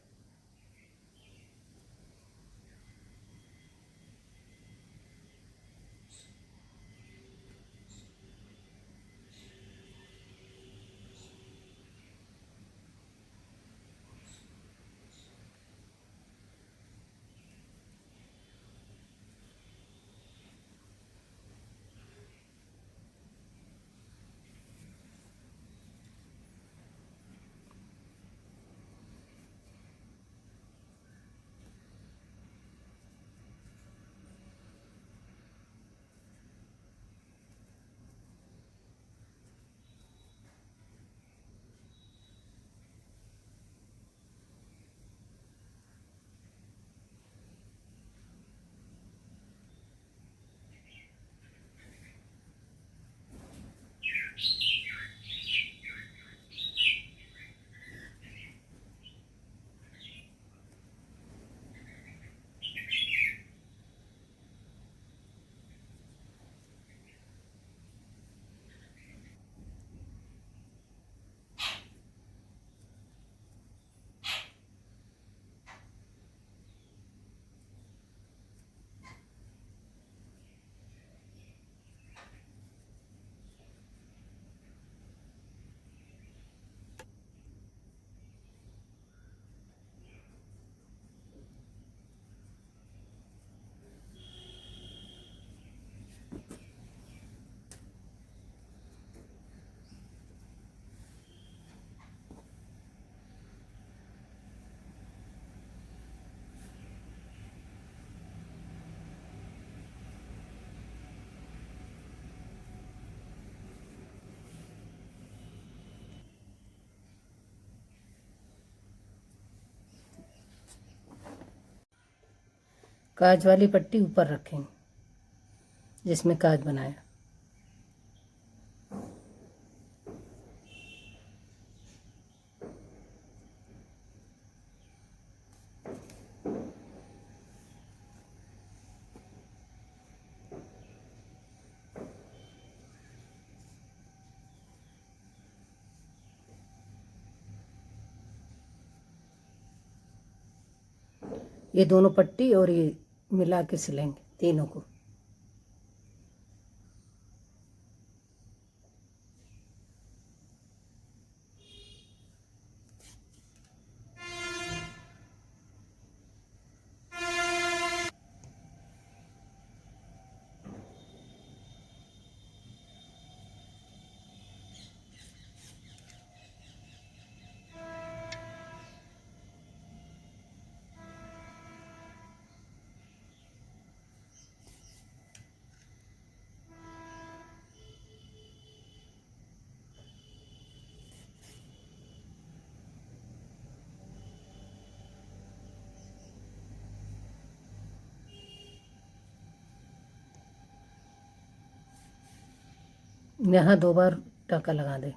काज वाली पट्टी ऊपर रखेंगे जिसमें काज बनाया। ये दोनों पट्टी और ये मिला के सिलेंगे तीनों को। यहाँ 2 बार टाँका लगा दें।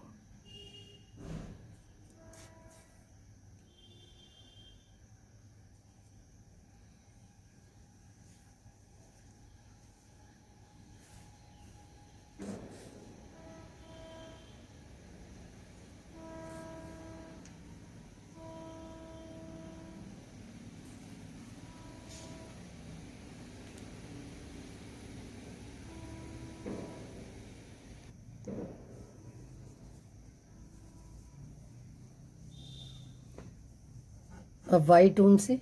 अब वाइट ऊन से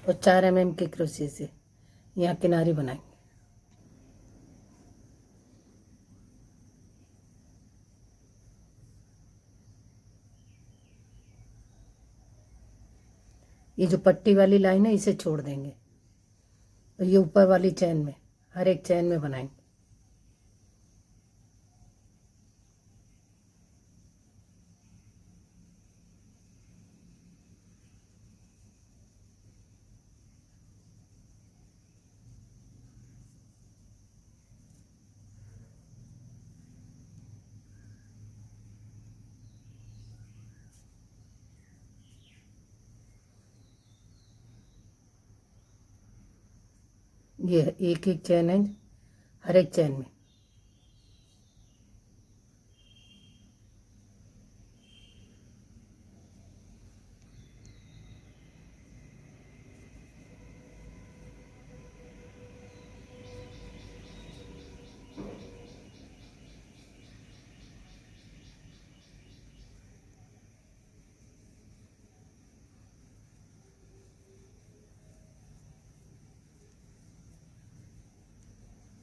और 4 mm के क्रोशे से यहाँ किनारे बनाएंगे। ये जो पट्टी वाली लाइन है इसे छोड़ देंगे और ये ऊपर वाली चैन में, हर एक चैन में बनाएंगे। ये एक एक चैन है हर एक चैन में।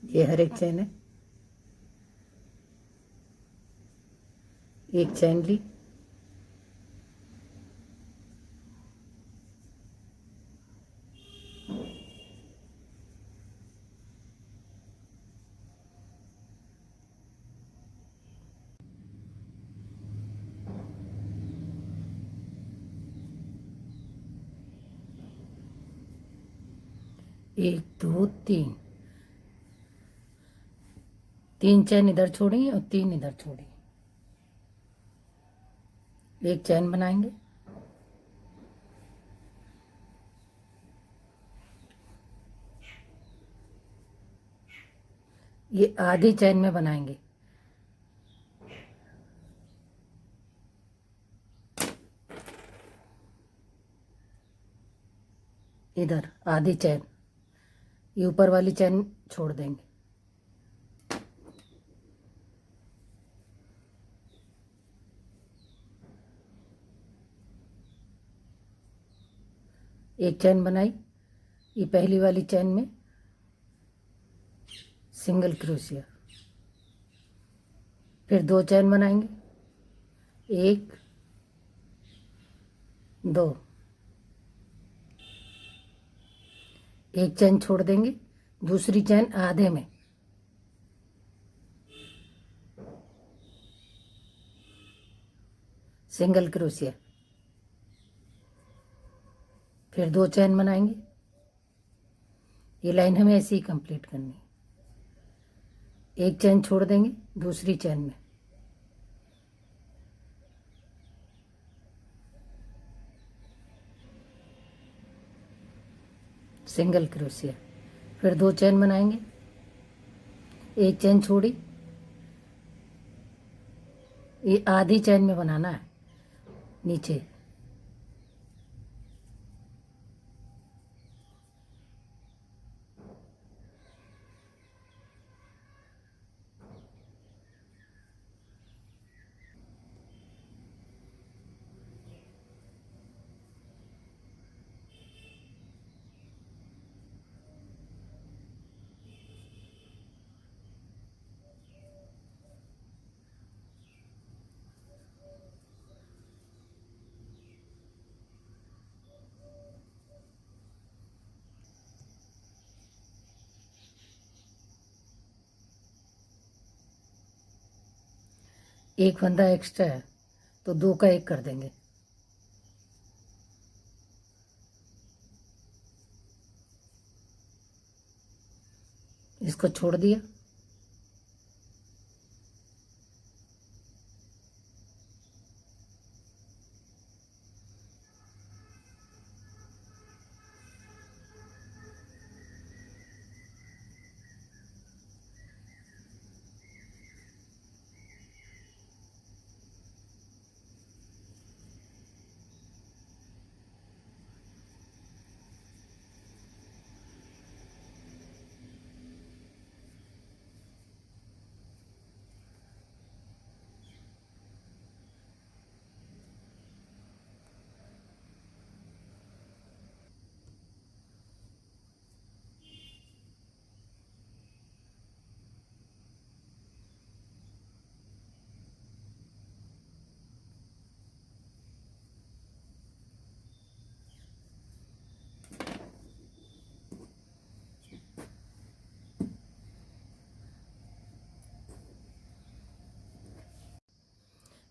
ये हर एक चैन है, एक चैन ली, एक दो तीन, 3 चैन इधर छोड़ी और 3 इधर छोड़ी, एक चैन बनाएंगे। ये आधी चैन में बनाएंगे। इधर आधी चैन, ये ऊपर वाली चैन छोड़ देंगे। एक चैन बनाई, ये पहली वाली चैन में सिंगल क्रोशिया, फिर 2 चैन बनाएंगे, 1 2, एक चैन छोड़ देंगे, दूसरी चैन आधे में, सिंगल क्रोशिया, फिर 2 चैन बनाएंगे। ये लाइन हमें ऐसे ही कंप्लीट करनी है। एक चैन छोड़ देंगे दूसरी चैन में, सिंगल क्रोशिया, फिर 2 चैन बनाएंगे, एक चैन छोड़ी, ये आधी चैन में बनाना है नीचे, एक फंदा एक्स्ट्रा है तो 2 का 1 कर देंगे। इसको छोड़ दिया,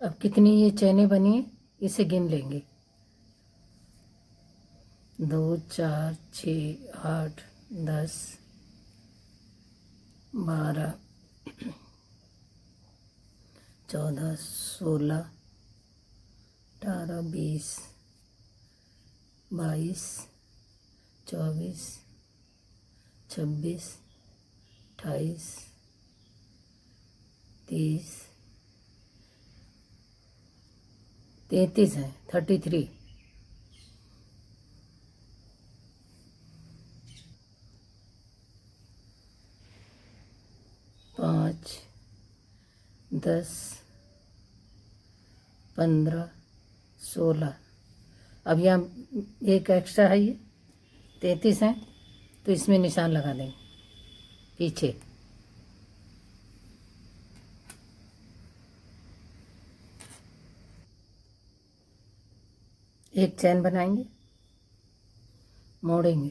अब कितनी ये चैनें बनी हैं इसे गिन लेंगे। 2 4 6 8 10 12 14 16 18 20 22 24 26 28 30 33 हैं, 33। पाँच 10 15 16। अब यहाँ एक एक्स्ट्रा है, ये 33 है, तो इसमें निशान लगा देंगे पीछे। एक चैन बनाएंगे, मोड़ेंगे।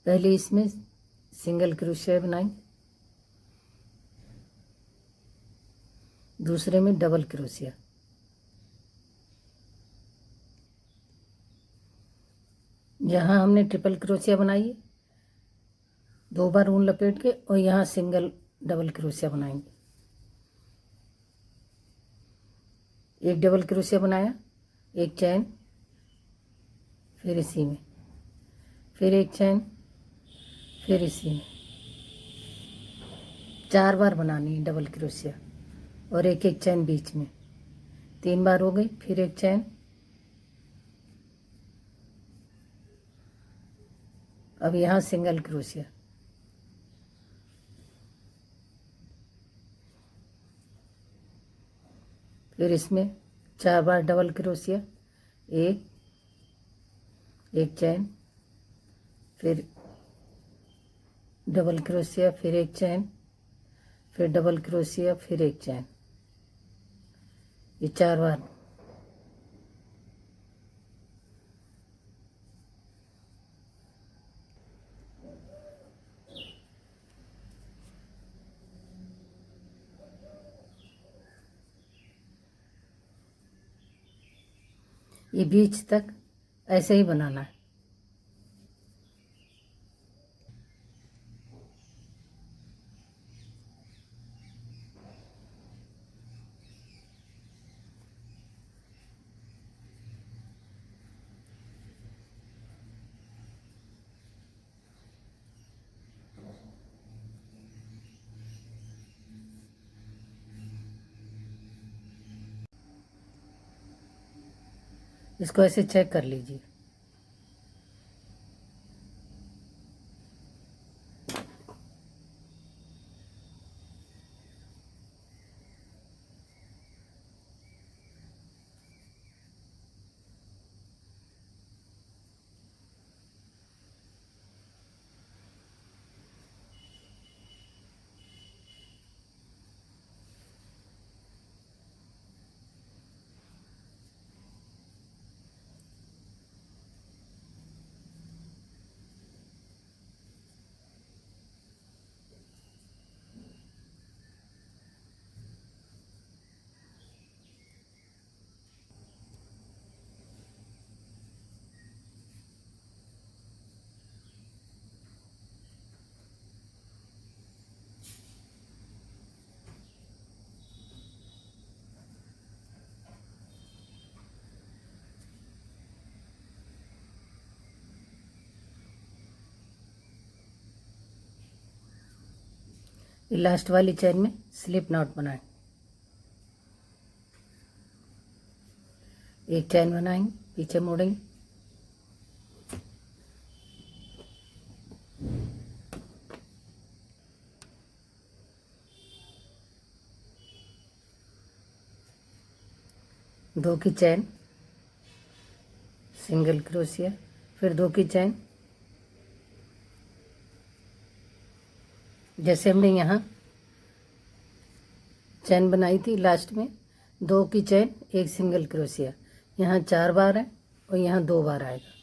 पहले इसमें सिंगल क्रोशिया बनाएंगे, दूसरे में डबल क्रोशिया। यहाँ हमने ट्रिपल क्रोशिया बनाई है, 2 बार ऊन लपेट के, और यहाँ सिंगल डबल क्रोशिया बनाएंगे। एक डबल क्रोशिया बनाया, एक चैन, फिर इसी में, फिर एक चैन, फिर इसी में। 4 बार बनानी है डबल क्रोशिया, और एक एक चैन बीच में। 3 बार हो गई, फिर एक चैन, अब यहाँ सिंगल क्रोशिया, फिर इसमें 4 बार डबल क्रोशिया, एक चैन, फिर डबल क्रोशिया, फिर एक चैन, फिर डबल क्रोशिया, फिर एक चैन। ये 4 बार। ये बीच तक ऐसे ही बनाना है। इसको ऐसे चेक कर लीजिए। ये लास्ट वाली चैन में स्लिप नॉट बनाएं। एक चैन बनाएंगे, पीछे मोड़ेंगे, दो की चैन, सिंगल क्रोशिया, फिर 2 की चैन। जैसे हमने यहाँ चैन बनाई थी लास्ट में, 2 की चैन, एक सिंगल क्रोशिया। यहाँ 4 बार है, और यहाँ 2 बार आएगा।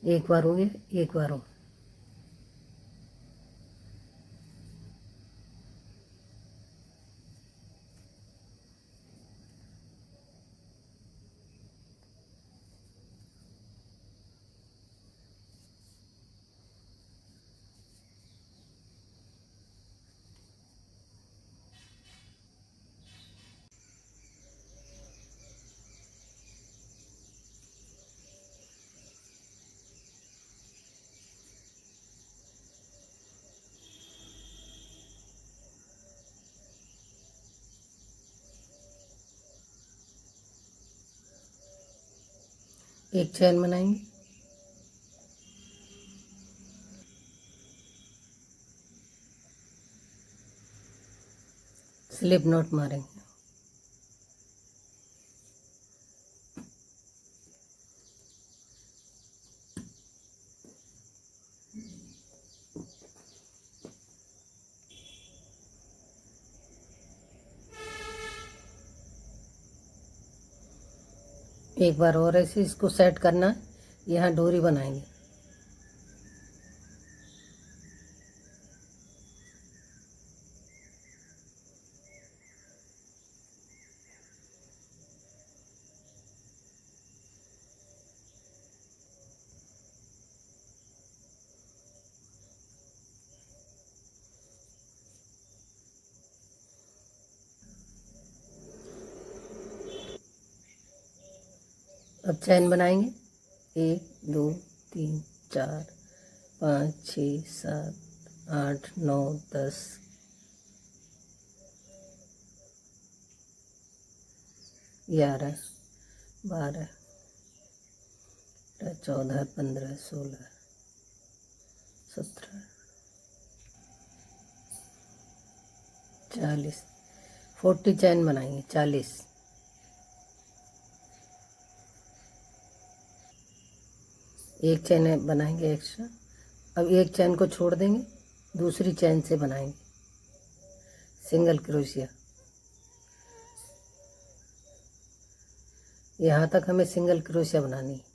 एक बार हो गया, एक बार हो। एक चैन बनाएंगे, स्लिप नॉट मारेंगे। एक बार और ऐसे इसको सेट करना है, यहाँ डोरी बनाएंगे। अब चैन बनाएंगे, 1 2 3 4 5 6 7 8 9 10 11 12 14 15 16 17 40 40 चैन बनाएंगे, 40। एक चैन बनाएंगे एक्स्ट्रा। अब एक चैन को छोड़ देंगे, दूसरी चैन से बनाएंगे सिंगल क्रोशिया। यहाँ तक हमें सिंगल क्रोशिया बनानी है।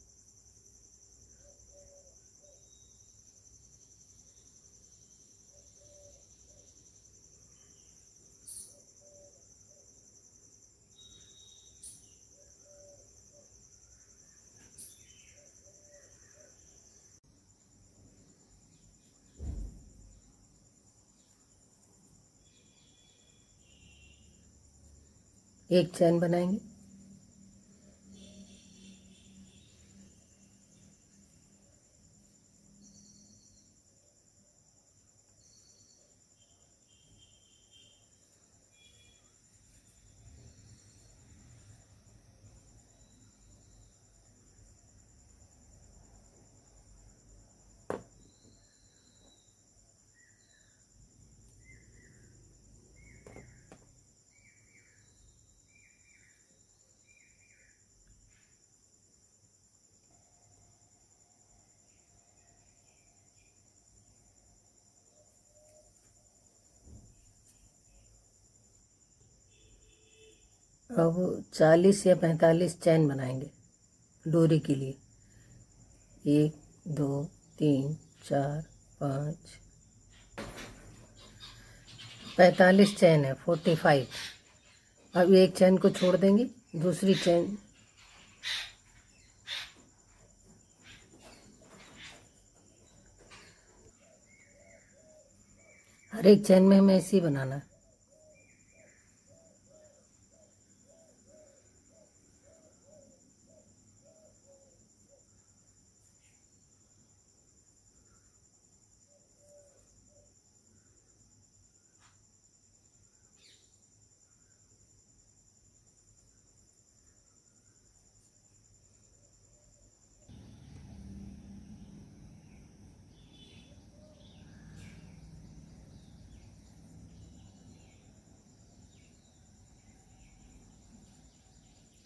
एक चैन बनाएंगे, अब 40 या 45 चैन बनाएंगे डोरी के लिए। 1 2 3 4 5 45 चैन है, 45। अब एक चैन को छोड़ देंगे, दूसरी चैन हर एक चैन में हमें ऐसे ही बनाना है।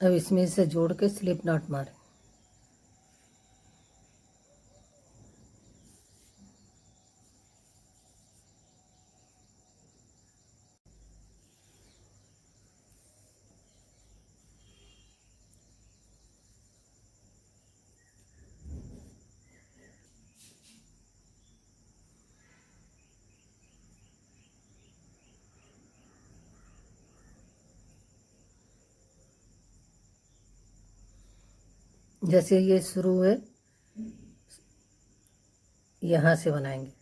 अब इसमें से जोड़ के स्लिप नॉट मारें। जैसे ये शुरू है यहाँ से बनाएंगे।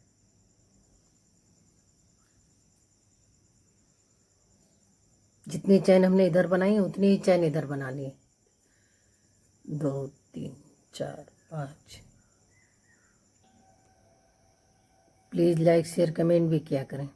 जितनी चैन हमने इधर बनाई है उतनी ही चैन इधर बनानी है। 2 3 4 5। प्लीज़ लाइक शेयर कमेंट भी किया करें।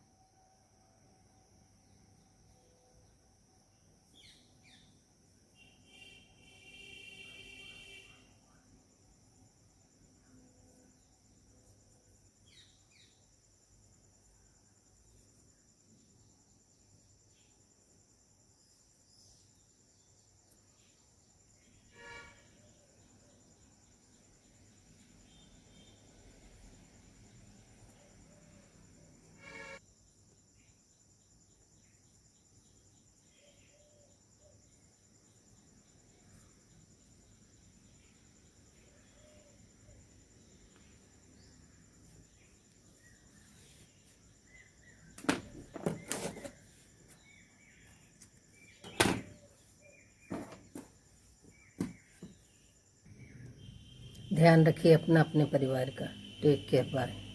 ध्यान रखिए अपना, अपने परिवार का। Take care, bye.